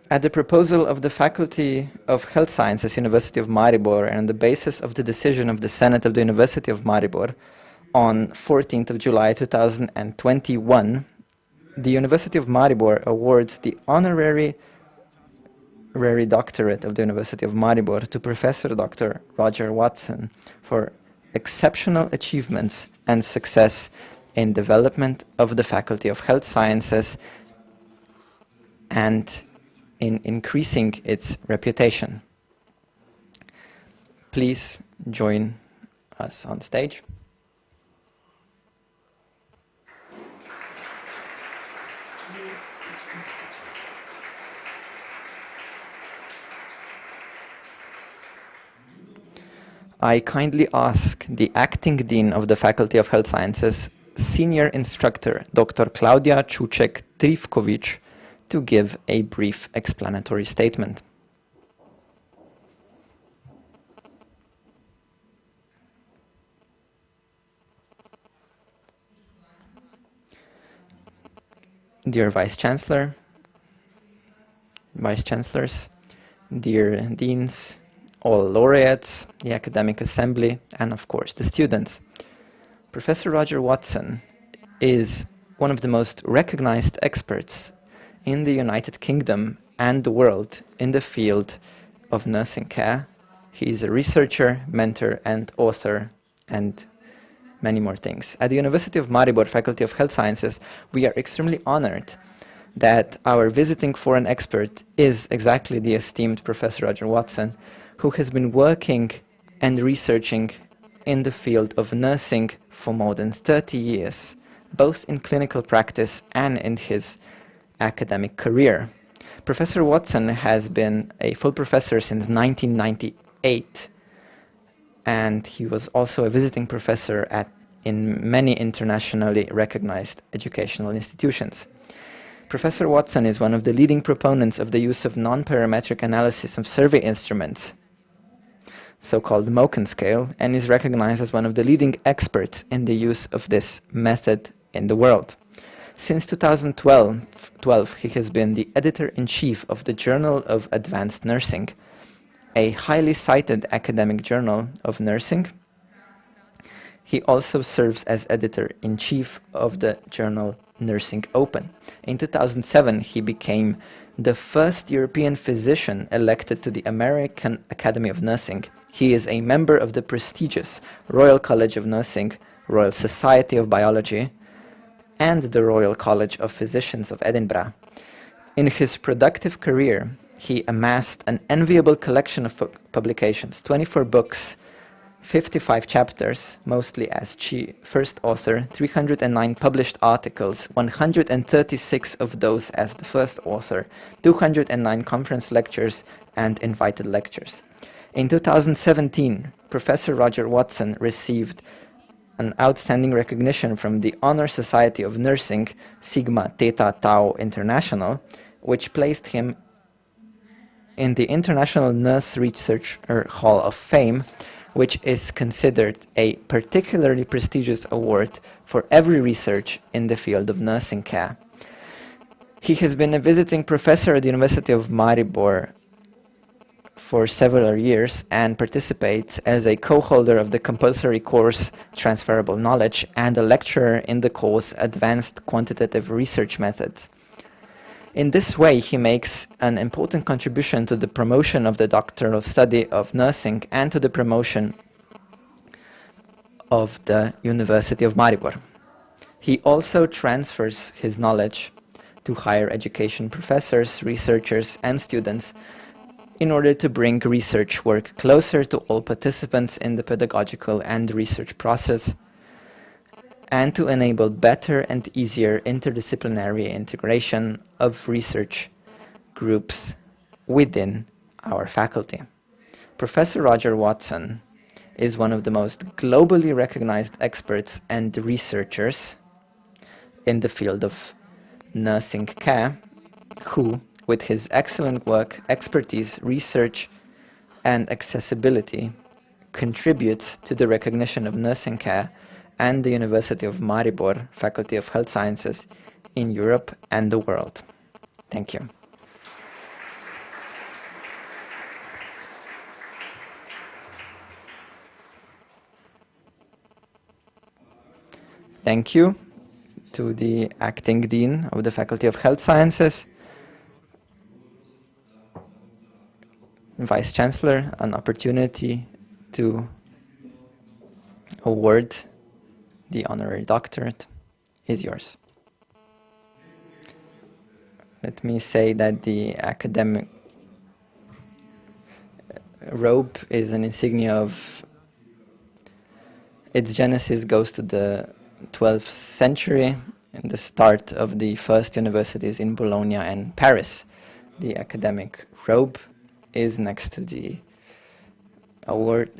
Speaker 4: At the proposal of the Faculty of Health Sciences, University of Maribor, and on the basis of the decision of the Senate of the University of Maribor on 14th of July 2021, the University of Maribor awards the honorary doctorate of the University of Maribor to Professor Dr. Roger Watson for exceptional achievements and success in development of the Faculty of Health Sciences and in increasing its reputation. Please join us on stage. I kindly ask the Acting Dean of the Faculty of Health Sciences, Senior Instructor Dr. Klaudia Čuček-Trivković, to give a brief explanatory statement. Dear Vice Chancellor, Vice Chancellors, dear Deans, all laureates, the Academic Assembly, and of course the students. Professor Roger Watson is one of the most recognized experts in the United Kingdom and the world in the field of nursing care. He is a researcher, mentor, and author, and many more things. At the University of Maribor Faculty of Health Sciences, we are extremely honored that our visiting foreign expert is exactly the esteemed Professor Roger Watson, who has been working and researching in the field of nursing for more than 30 years, both in clinical practice and in his academic career. Professor Watson has been a full professor since 1998, and he was also a visiting professor in many internationally recognized educational institutions. Professor Watson is one of the leading proponents of the use of non-parametric analysis of survey instruments, so-called Moken scale, and is recognized as one of the leading experts in the use of this method in the world. Since 2012, he has been the editor-in-chief of the Journal of Advanced Nursing, a highly cited academic journal of nursing. He also serves as editor-in-chief of the journal Nursing Open. In 2007, he became the first European physician elected to the American Academy of Nursing. He is a member of the prestigious Royal College of Nursing, Royal Society of Biology, and the Royal College of Physicians of Edinburgh. In his productive career, he amassed an enviable collection of publications, 24 books, 55 chapters, mostly as first author, 309 published articles, 136 of those as the first author, 209 conference lectures, and invited lectures. In 2017, Professor Roger Watson received an outstanding recognition from the Honor Society of Nursing, Sigma Theta Tau International, which placed him in the International Nurse Researcher Hall of Fame, which is considered a particularly prestigious award for every research in the field of nursing care. He has been a visiting professor at the University of Maribor for several years and participates as a co-holder of the compulsory course Transferable Knowledge and a lecturer in the course Advanced Quantitative Research Methods. In this way, he makes an important contribution to the promotion of the doctoral study of nursing and to the promotion of the University of Maribor. He also transfers his knowledge to higher education professors, researchers, and students in order to bring research work closer to all participants in the pedagogical and research process, and to enable better and easier interdisciplinary integration of research groups within our faculty. Professor Roger Watson is one of the most globally recognized experts and researchers in the field of nursing care, who, with his excellent work, expertise, research, and accessibility, contributes to the recognition of nursing care and the University of Maribor Faculty of Health Sciences in Europe and the world. Thank you. Thank you to the Acting Dean of the Faculty of Health Sciences, Vice Chancellor. An opportunity to award the honorary doctorate is yours. Let me say that the academic robe is an insignia of its genesis goes to the 12th century and the start of the first universities in Bologna and Paris. The academic robe is next to the award,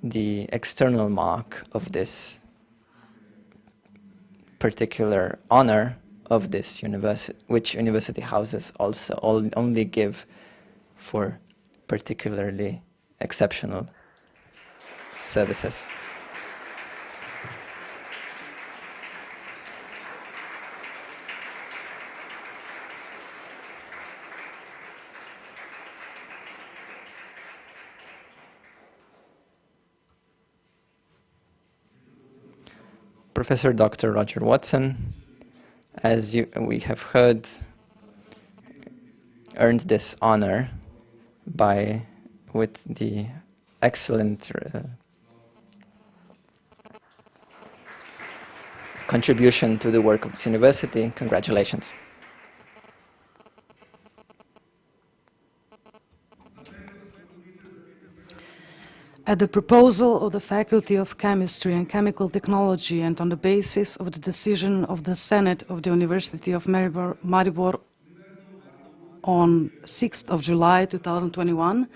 Speaker 4: the external mark of this particular honor of this university, which university houses also only give for particularly exceptional services. Professor Dr. Roger Watson, as we have heard, earned this honor with the excellent contribution to the work of this university. Congratulations.
Speaker 5: At the proposal of the Faculty of Chemistry and Chemical Technology and on the basis of the decision of the Senate of the University of Maribor on 6th of July 2021,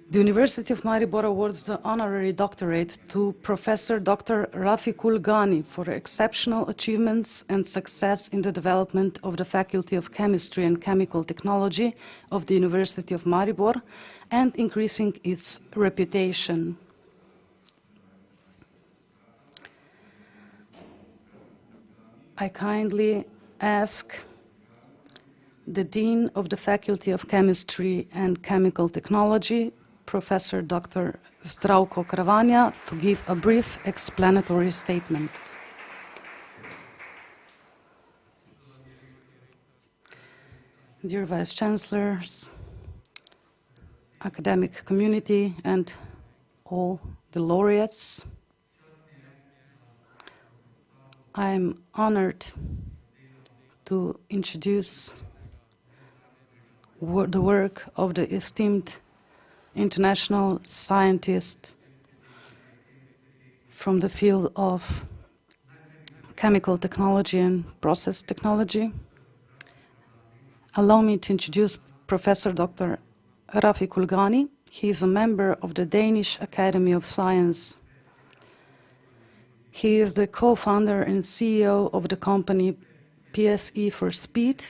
Speaker 5: the University of Maribor awards the honorary doctorate to Professor Dr. Rafikul Ghani for exceptional achievements and success in the development of the Faculty of Chemistry and Chemical Technology of the University of Maribor and increasing its reputation. I kindly ask the Dean of the Faculty of Chemistry and Chemical Technology, Professor Dr. Zdravko Kravanja, to give a brief explanatory statement. dear Vice Chancellors, academic community, and all the laureates, I'm honored to introduce the work of the esteemed international scientist from the field of chemical technology and process technology. Allow me to introduce Professor Dr. Rafi Kulgani. He is a member of the Danish Academy of Science. He is the co-founder and CEO of the company PSE for Speed.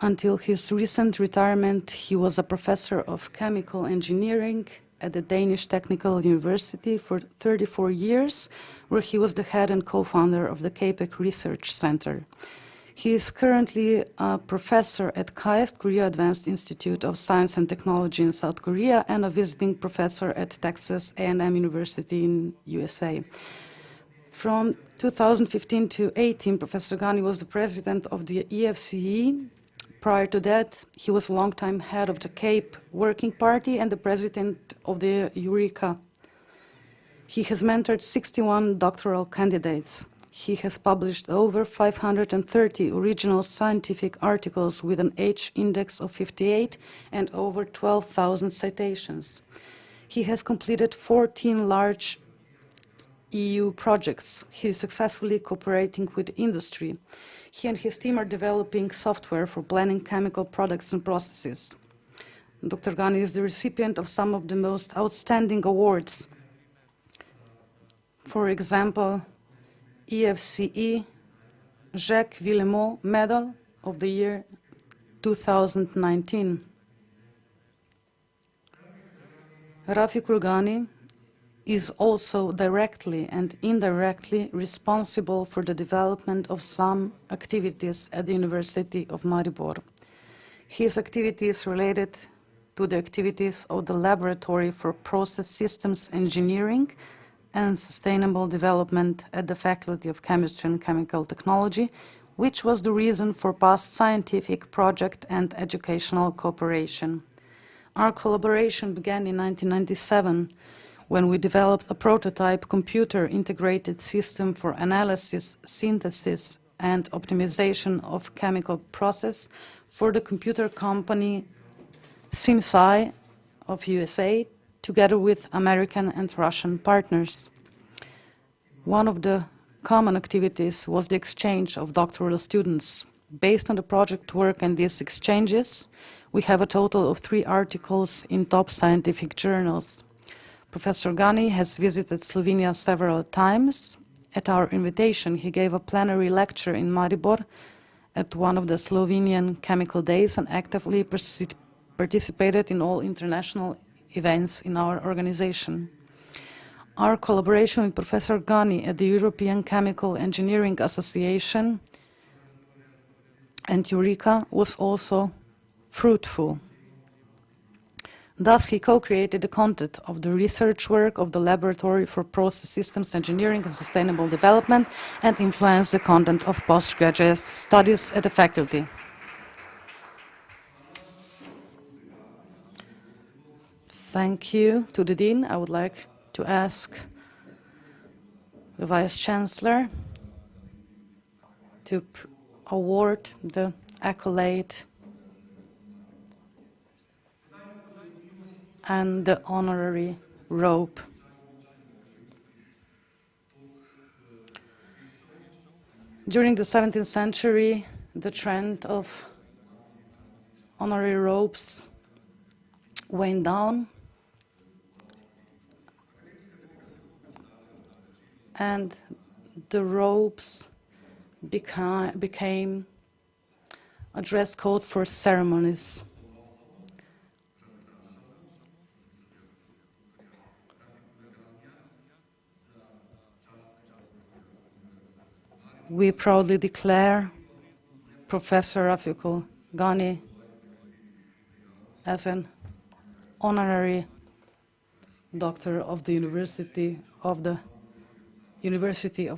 Speaker 5: Until his recent retirement, he was a professor of chemical engineering at the Danish Technical University for 34 years, where he was the head and co-founder of the CAPEC Research Center. He is currently a professor at KAIST, Korea Advanced Institute of Science and Technology in South Korea, and a visiting professor at Texas A&M University in USA. From 2015 to 18, Professor Ghani was the president of the EFCE. Prior to that, he was a longtime head of the CAPE Working Party and the president of the Eureka. He has mentored 61 doctoral candidates. He has published over 530 original scientific articles with an H index of 58 and over 12,000 citations. He has completed 14 large EU projects. He is successfully cooperating with industry. He and his team are developing software for blending chemical products and processes. Dr. Ghani is the recipient of some of the most outstanding awards. For example, EFCE Jacques Villemot Medal of the year 2019. Rafi Kulgani is also directly and indirectly responsible for the development of some activities at the University of Maribor. His activities related to the activities of the Laboratory for Process Systems Engineering and Sustainable Development at the Faculty of Chemistry and Chemical Technology, which was the reason for past scientific project and educational cooperation. Our collaboration began in 1997 when we developed a prototype computer-integrated system for analysis, synthesis, and optimization of chemical process for the computer company SimSci of USA, together with American and Russian partners. One of the common activities was the exchange of doctoral students. Based on the project work and these exchanges, we have a total of 3 articles in top scientific journals. Professor Ghani has visited Slovenia several times. At our invitation, he gave a plenary lecture in Maribor at one of the Slovenian Chemical Days and actively participated in all international events in our organization. Our collaboration with Professor Ghani at the European Chemical Engineering Association and Eureka was also fruitful. Thus, he co-created the content of the research work of the Laboratory for Process Systems Engineering and Sustainable Development and influenced the content of postgraduate studies at the faculty. Thank you to the Dean. I would like to ask the Vice Chancellor to award the accolade and the honorary robe. During the 17th century, the trend of honorary robes went down, and the robes became a dress code for ceremonies. We proudly declare Professor Rafi Kulgani as an honorary doctor of the University of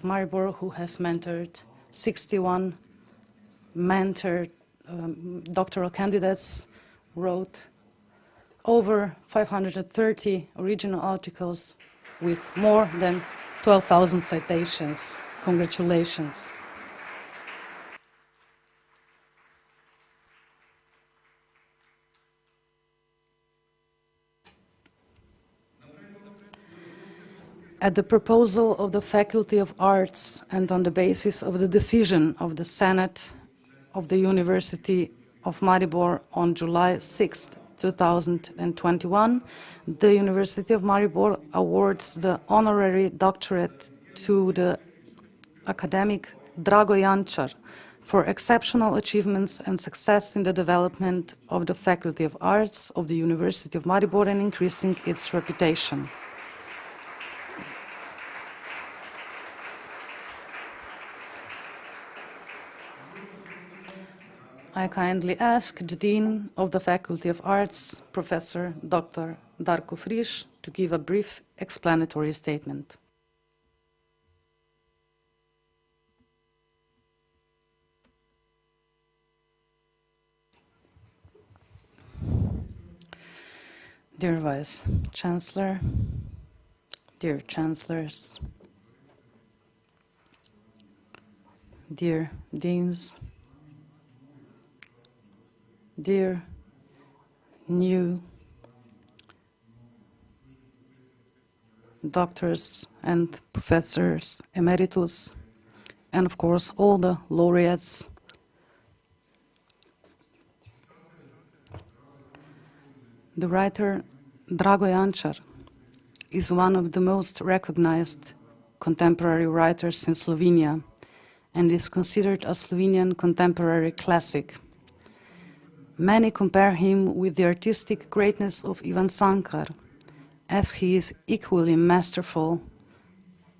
Speaker 5: Maribor, who has mentored 61 mentored doctoral candidates wrote over 530 original articles with more than 12,000 citations. Congratulations. At the proposal of the Faculty of Arts and on the basis of the decision of the Senate of the University of Maribor on July 6, 2021, the University of Maribor awards the honorary doctorate to the academic Drago Jančar for exceptional achievements and success in the development of the Faculty of Arts of the University of Maribor and increasing its reputation. I kindly ask the Dean of the Faculty of Arts, Professor Dr. Darko Friš, to give a brief explanatory statement. Dear Vice Chancellor, dear Chancellors, dear Deans, dear new doctors and professors emeritus, and of course all the laureates, the writer Drago Jančar is one of the most recognized contemporary writers in Slovenia and is considered a Slovenian contemporary classic. Many compare him with the artistic greatness of Ivan Cankar, as he is equally masterful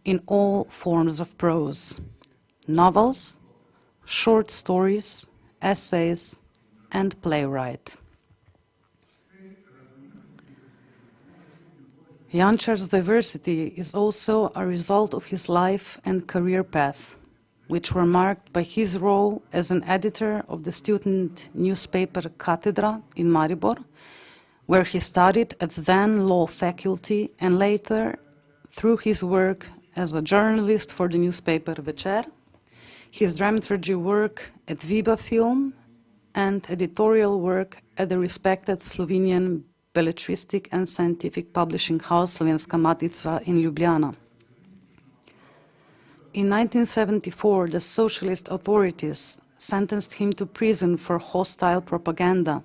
Speaker 5: in all forms of prose: novels, short stories, essays, and playwright. Jančar's diversity is also a result of his life and career path, which were marked by his role as an editor of the student newspaper Katedra in Maribor, where he studied at the then law faculty, and later through his work as a journalist for the newspaper Večer, his dramaturgy work at Viba Film, and editorial work at the respected Slovenian belletristic and scientific publishing house Slovenska Matica in Ljubljana. In 1974, the socialist authorities sentenced him to prison for hostile propaganda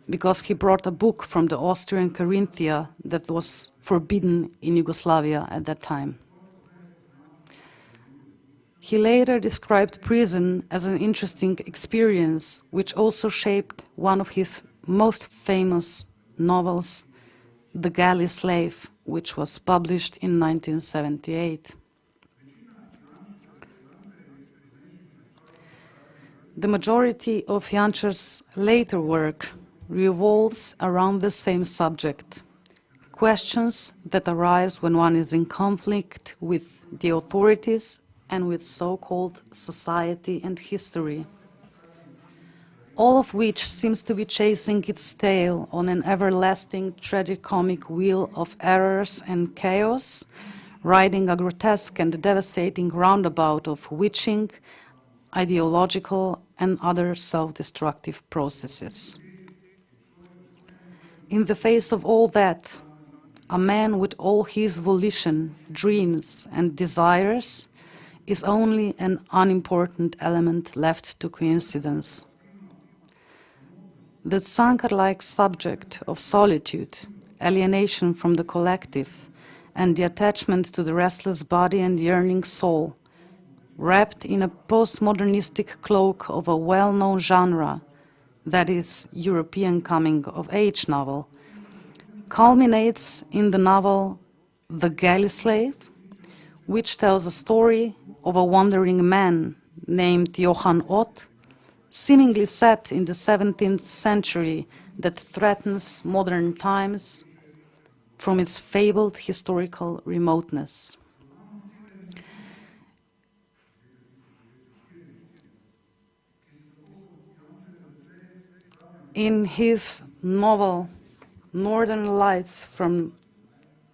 Speaker 5: because he brought a book from the Austrian Carinthia that was forbidden in Yugoslavia at that time. He later described prison as an interesting experience, which also shaped one of his most famous novels, The Galley Slave, which was published in 1978. The majority of Jančar's later work revolves around the same subject: questions that arise when one is in conflict with the authorities and with so-called society and history, all of which seems to be chasing its tail on an everlasting tragicomic wheel of errors and chaos, riding a grotesque and devastating roundabout of witching, ideological and other self-destructive processes. In the face of all that, a man with all his volition, dreams and desires is only an unimportant element left to coincidence. The Cankar-like subject of solitude, alienation from the collective, and the attachment to the restless body and yearning soul, wrapped in a postmodernistic cloak of a well-known genre, that is, European coming-of-age novel, culminates in the novel The Galley Slave, which tells a story of a wandering man named Johann Ott, seemingly set in the 17th century, that threatens modern times from its fabled historical remoteness. In his novel Northern Lights from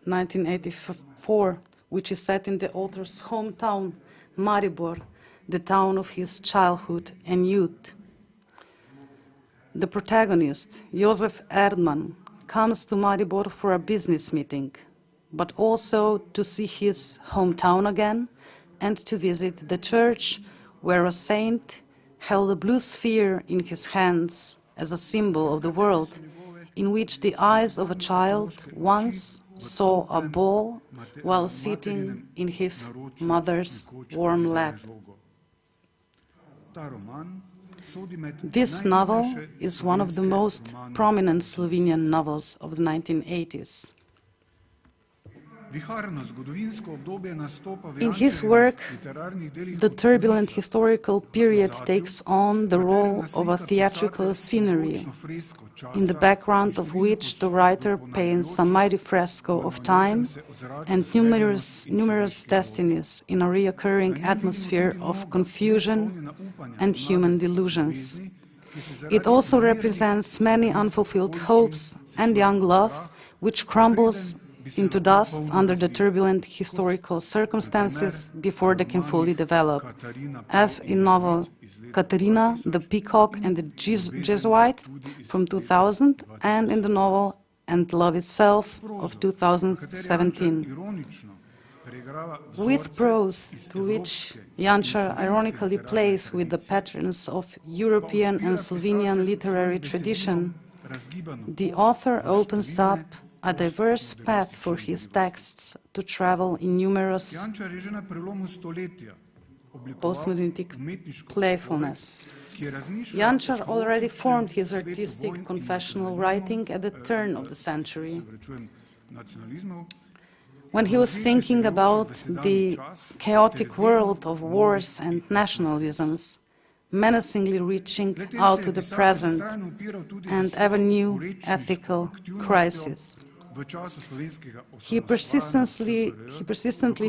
Speaker 5: 1984, which is set in the author's hometown, Maribor, the town of his childhood and youth, the protagonist, Josef Erdmann, comes to Maribor for a business meeting, but also to see his hometown again and to visit the church where a saint held a blue sphere in his hands as a symbol of the world, in which the eyes of a child once saw a ball while sitting in his mother's warm lap. This novel is one of the most prominent Slovenian novels of the 1980s. In his work, the turbulent historical period takes on the role of a theatrical scenery, in the background of which the writer paints a mighty fresco of time and numerous destinies in a recurring atmosphere of confusion and human delusions. It also represents many unfulfilled hopes and young love, which crumbles into dust under the turbulent historical circumstances before they can fully develop, as in novel Katarina, the Peacock and the Jesuit from 2000, and in the novel And Love Itself of 2017. With prose, through which Jančar ironically plays with the patterns of European and Slovenian literary tradition, the author opens up a diverse path for his texts to travel in numerous postmodernistic playfulness. Jančar already formed his artistic confessional writing at the turn of the century, when he was thinking about the chaotic world of wars and nationalisms, menacingly reaching out to the present and ever new ethical crisis. He persistently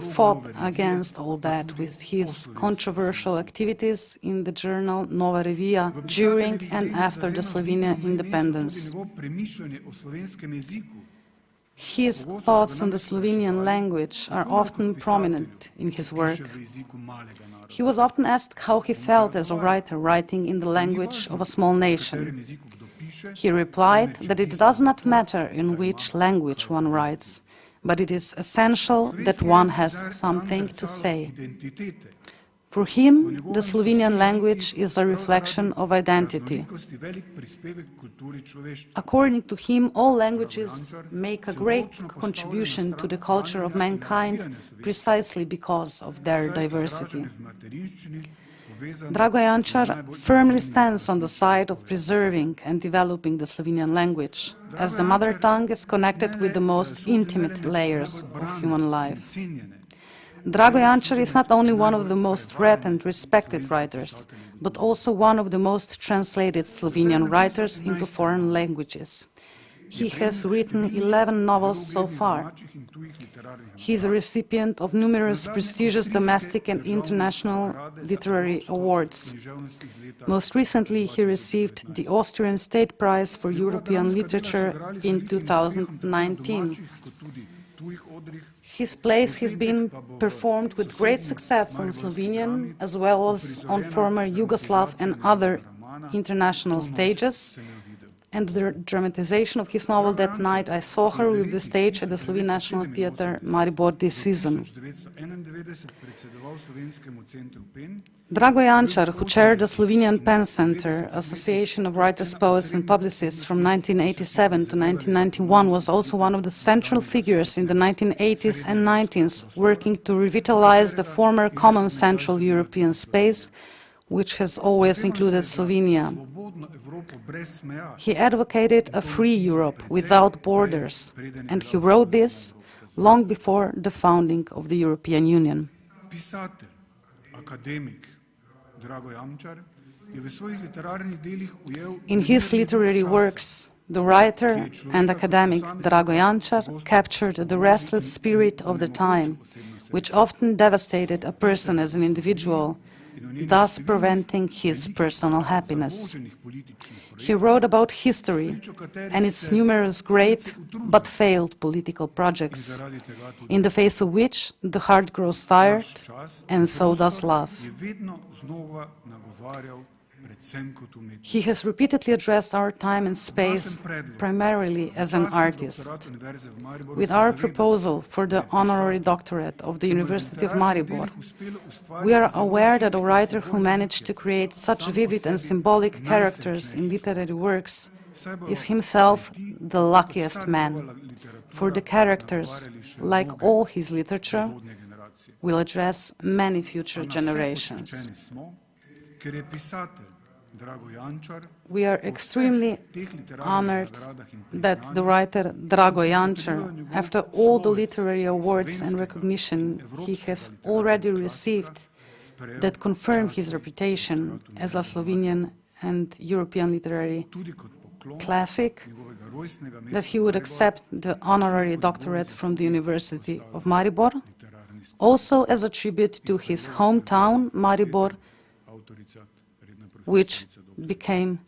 Speaker 5: fought against all that with his controversial activities in the journal Nova Revija during and after the Slovenian independence. His thoughts on the Slovenian language are often prominent in his work. He was often asked how he felt as a writer writing in the language of a small nation. He replied that it does not matter in which language one writes, but it is essential that one has something to say. For him, the Slovenian language is a reflection of identity. According to him, all languages make a great contribution to the culture of mankind precisely because of their diversity. Drago Jančar firmly stands on the side of preserving and developing the Slovenian language, as the mother tongue is connected with the most intimate layers of human life. Drago Jančar is not only one of the most read and respected writers, but also one of the most translated Slovenian writers into foreign languages. He has written 11 novels so far. He is a recipient of numerous prestigious domestic and international literary awards. Most recently, he received the Austrian State Prize for European Literature in 2019. His plays have been performed with great success on Slovenian, as well as on former Yugoslav and other international stages, and the dramatization of his novel That Night I Saw Her will be staged at the Slovene National Theatre Maribor this season. Drago Jančar, who chaired the Slovenian Pen Center, Association of Writers, Poets and Publicists from 1987 to 1991, was also one of the central figures in the 1980s and 90s, working to revitalize the former common Central European space, which has always included Slovenia. He advocated a free Europe without borders, and he wrote this long before the founding of the European Union. In his literary works, the writer and academic Drago Jančar captured the restless spirit of the time, which often devastated a person as an individual, thus preventing his personal happiness. He wrote about history and its numerous great but failed political projects, in the face of which the heart grows tired, and so does love. He has repeatedly addressed our time and space primarily as an artist. With our proposal for the honorary doctorate of the University of Maribor, we are aware that a writer who managed to create such vivid and symbolic characters in literary works is himself the luckiest man, for the characters, like all his literature, will address many future generations. We are extremely honored that the writer Drago Jančar, after all the literary awards and recognition he has already received that confirm his reputation as a Slovenian and European literary classic, that he would accept the honorary doctorate from the University of Maribor, also as a tribute to his hometown, Maribor, which became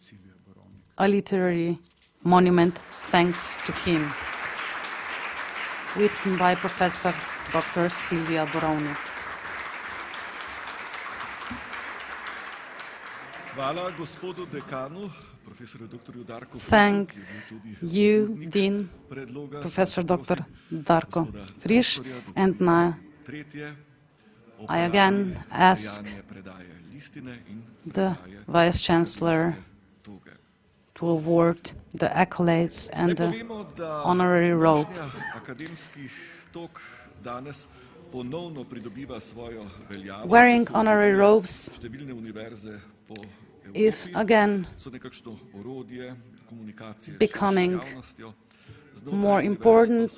Speaker 5: a literary monument thanks to him, written by Professor Dr. Silvija Borovnik. Thank you, Dean, Professor Dr. Darko Friš, and now I again ask the Vice-Chancellor to award the accolades and the honorary robe. Wearing honorary robes is again becoming more important.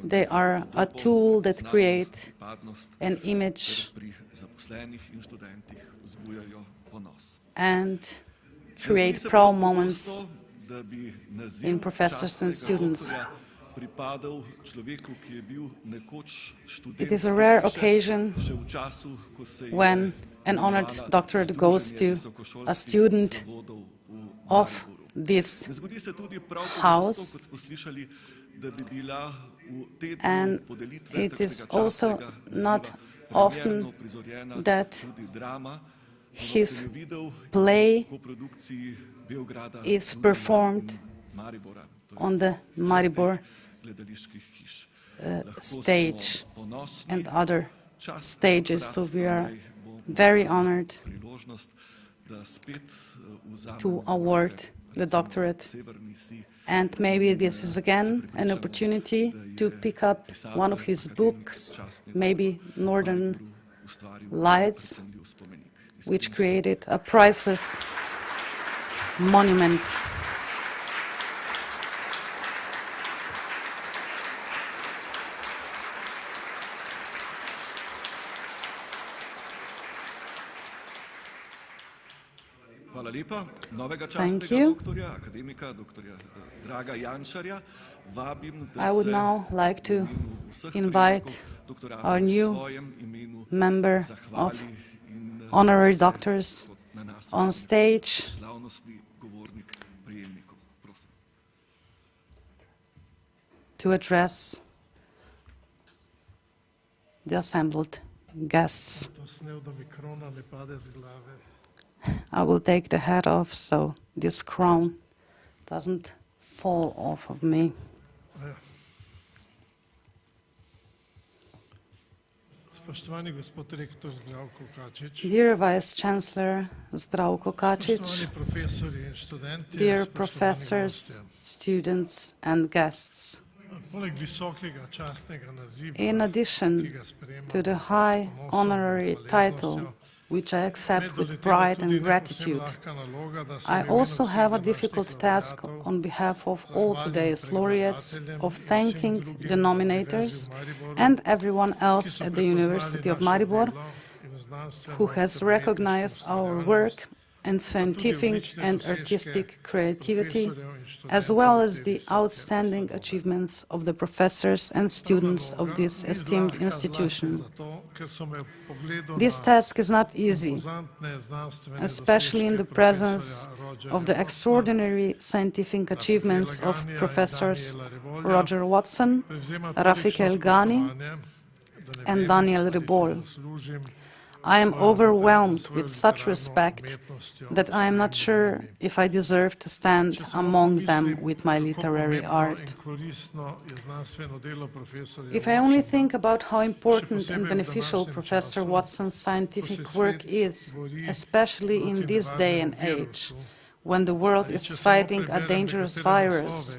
Speaker 5: They are a tool that create an image and create proud moments in professors and students. It is a rare occasion when an honored doctorate goes to a student of this house, and it is also not often that his play is performed on the Maribor stage and other stages, so we are very honored to award the doctorate. And maybe this is again an opportunity to pick up one of his books, maybe Northern Lights, which created a priceless monument. Thank you. I would now like to invite our new member of honorary doctors on stage. To address the assembled guests. I will take the hat off so this crown doesn't fall off of me. Dear Vice-Chancellor Zdravko Kačič, dear professors, students and guests, in addition to the high honorary title, which I accept with pride and gratitude, I also have a difficult task on behalf of all today's laureates of thanking the nominators and everyone else at the University of Maribor who has recognized our work and scientific and artistic creativity, as well as the outstanding achievements of the professors and students of this esteemed institution. This task is not easy, especially in the presence of the extraordinary scientific achievements of Professors Roger Watson, Rafik El-Ghani, and Daniel Ribol. I am overwhelmed with such respect that I am not sure if I deserve to stand among them with my literary art. If I only think about how important and beneficial Professor Watson's scientific work is, especially in this day and age, when the world is fighting a dangerous virus,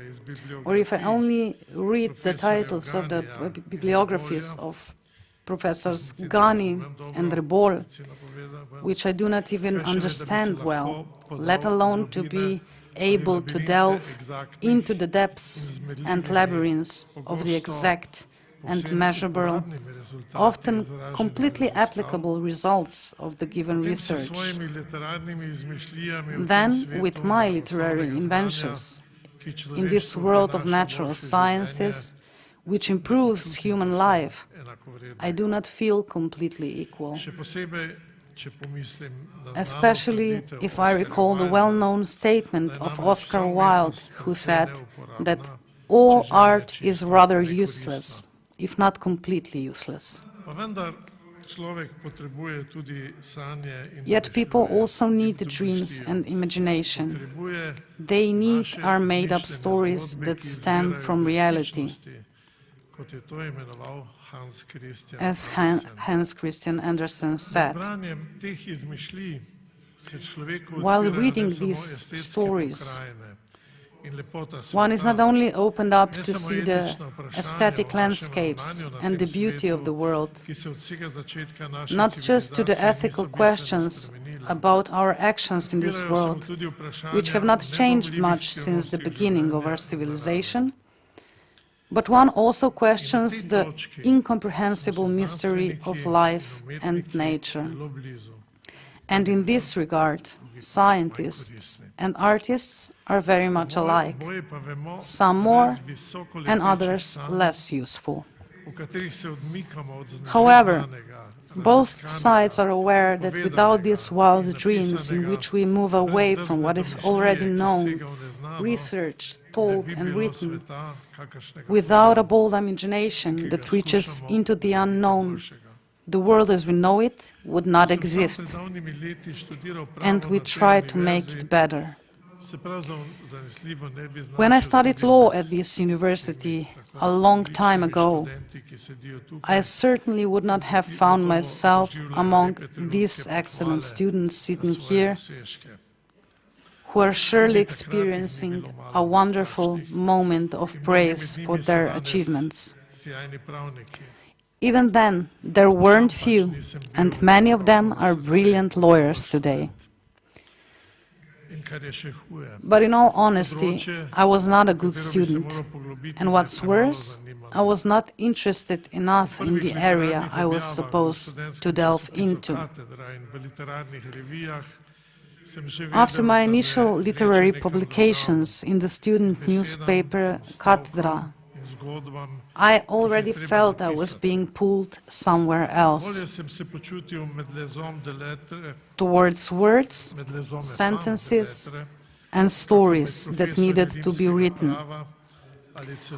Speaker 5: or if I only read the titles of the bibliographies of Professors Ghani and Ribol, which I do not even understand well, let alone to be able to delve into the depths and labyrinths of the exact and measurable, often completely applicable results of the given research. Then, with my literary inventions, in this world of natural sciences, which improves human life, I do not feel completely equal. Especially if I recall the well-known statement of Oscar Wilde, who said that all art is rather useless, if not completely useless. Yet people also need dreams and imagination. They need our made-up stories that stem from reality, as Hans Christian Andersen said. While reading these stories, one is not only opened up to see the aesthetic landscapes and the beauty of the world, not just to the ethical questions about our actions in this world, which have not changed much since the beginning of our civilization, but one also questions the incomprehensible mystery of life and nature. And in this regard, scientists and artists are very much alike, some more and others less useful. However, both sides are aware that without these wild dreams in which we move away from what is already known, researched, told and written, without a bold imagination that reaches into the unknown, the world as we know it would not exist, and we try to make it better. When I studied law at this university a long time ago, I certainly would not have found myself among these excellent students sitting here, who are surely experiencing a wonderful moment of praise for their achievements. Even then, there weren't few, and many of them are brilliant lawyers today. But in all honesty, I was not a good student, and what's worse, I was not interested enough in the area I was supposed to delve into. After my initial literary publications in the student newspaper Katedra, I already felt I was being pulled somewhere else, towards words, sentences, and stories that needed to be written.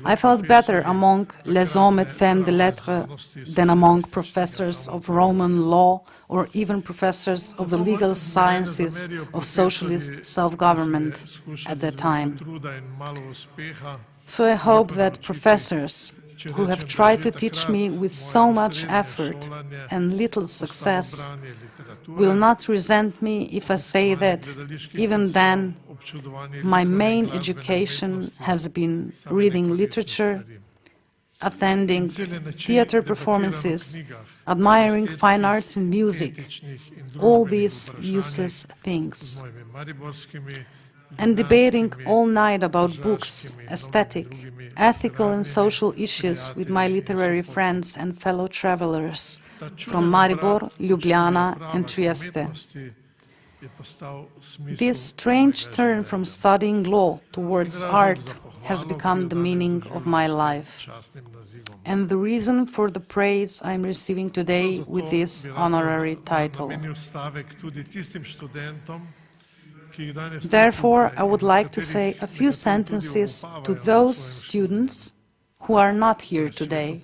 Speaker 5: I felt better among les hommes et femmes de lettres than among professors of Roman law or even professors of the legal sciences of socialist self-government at that time. So I hope that professors who have tried to teach me with so much effort and little success will not resent me if I say that, even then, my main education has been reading literature, attending theater performances, admiring fine arts and music, all these useless things, and debating all night about books, aesthetic, ethical and social issues with my literary friends and fellow travelers from Maribor, Ljubljana and Trieste. This strange turn from studying law towards art has become the meaning of my life, and the reason for the praise I'm receiving today with this honorary title. Therefore, I would like to say a few sentences to those students who are not here today,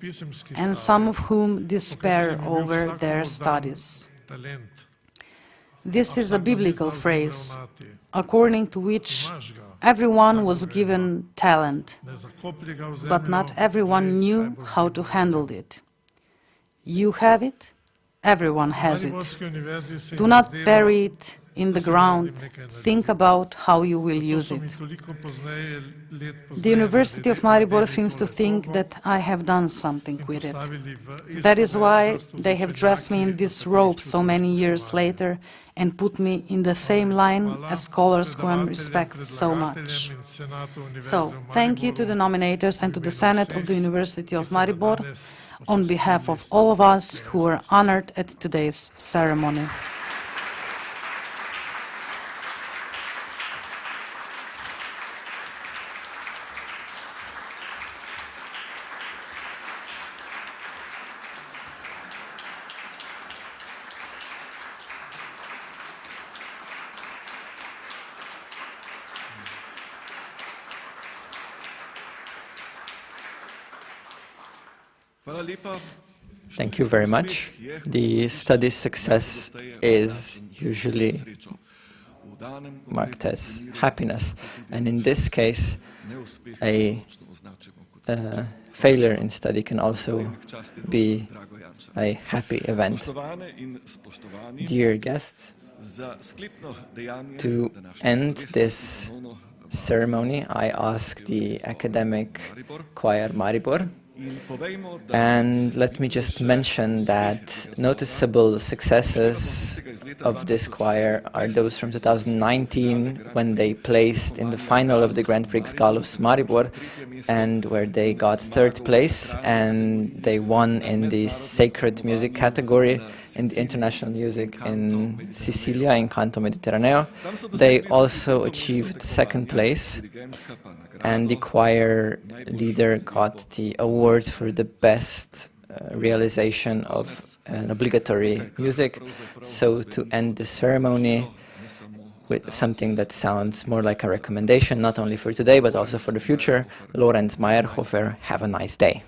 Speaker 5: and some of whom despair over their studies. This is a biblical phrase, according to which everyone was given talent, but not everyone knew how to handle it. You have it, everyone has it. Do not bury it in the ground. Think about how you will use it. The University of Maribor seems to think that I have done something with it. That is why they have dressed me in this robe so many years later and put me in the same line as scholars whom I respect so much. So, thank you to the nominators and to the Senate of the University of Maribor on behalf of all of us who were honored at today's ceremony.
Speaker 4: Thank you very much. The study's success is usually marked as happiness, and in this case, a failure in study can also be a happy event. Dear guests, to end this ceremony, I ask the academic choir Maribor. And let me just mention that noticeable successes of this choir are those from 2019, when they placed in the final of the Grand Prix Gallus Maribor, and where they got 3rd place, and they won in the sacred music category in the international music in Sicilia, in Canto Mediterraneo. They also achieved 2nd place, and the choir leader got the award for the best realization of an obligatory music. So to end the ceremony with something that sounds more like a recommendation, not only for today, but also for the future, Lorenz Meyerhofer, have a nice day.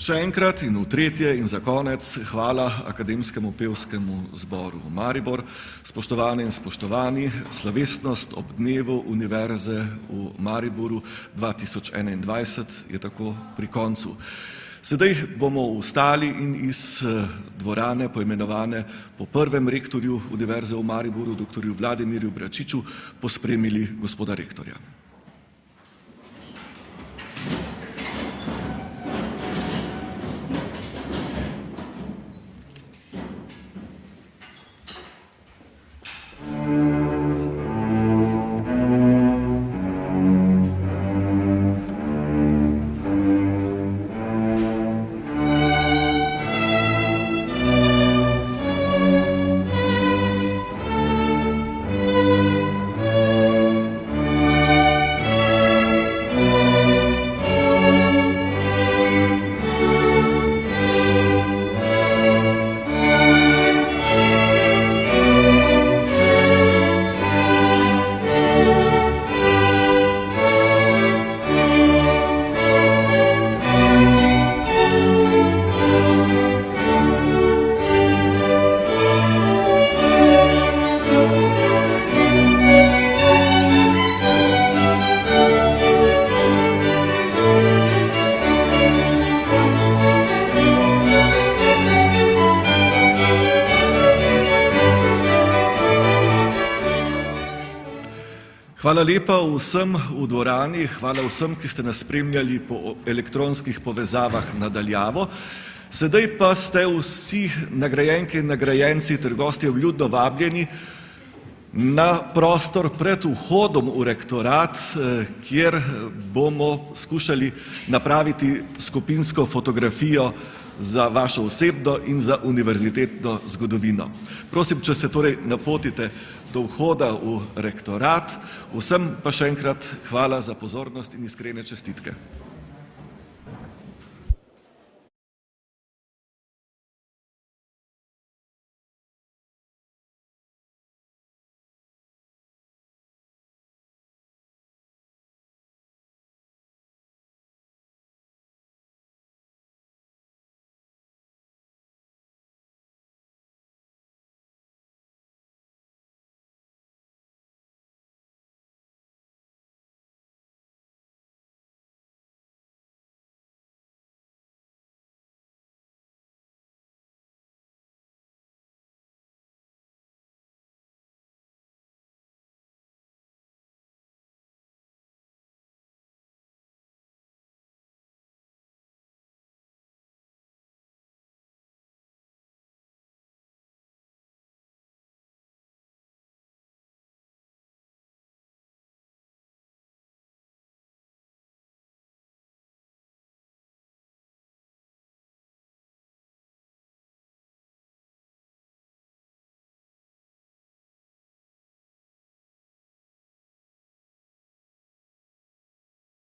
Speaker 6: Še enkrat in v tretje in za konec hvala Akademskemu pevskemu zboru Maribor. Spoštovane in spoštovani, slovesnost ob dnevu Univerze v Mariboru 2021 je tako pri koncu. Sedaj bomo vstali in iz dvorane, poimenovane po prvem rektorju Univerze v Mariboru, dr. Vladimirju Bračiču, pospremili gospoda rektorja. Hvala lepa vsem v dvorani, hvala vsem, ki ste nas spremljali po elektronskih povezavah nadaljavo. Sedaj pa ste vsi nagrajenke in nagrajenci ter gostje vljudno vabljeni na prostor pred vhodom v rektorat, kjer bomo skušali napraviti skupinsko fotografijo za vašo osebno in za univerzitetno zgodovino. Prosim, če se torej napotite do vhoda v rektorat. Vsem pa še enkrat hvala za pozornost in iskrene čestitke.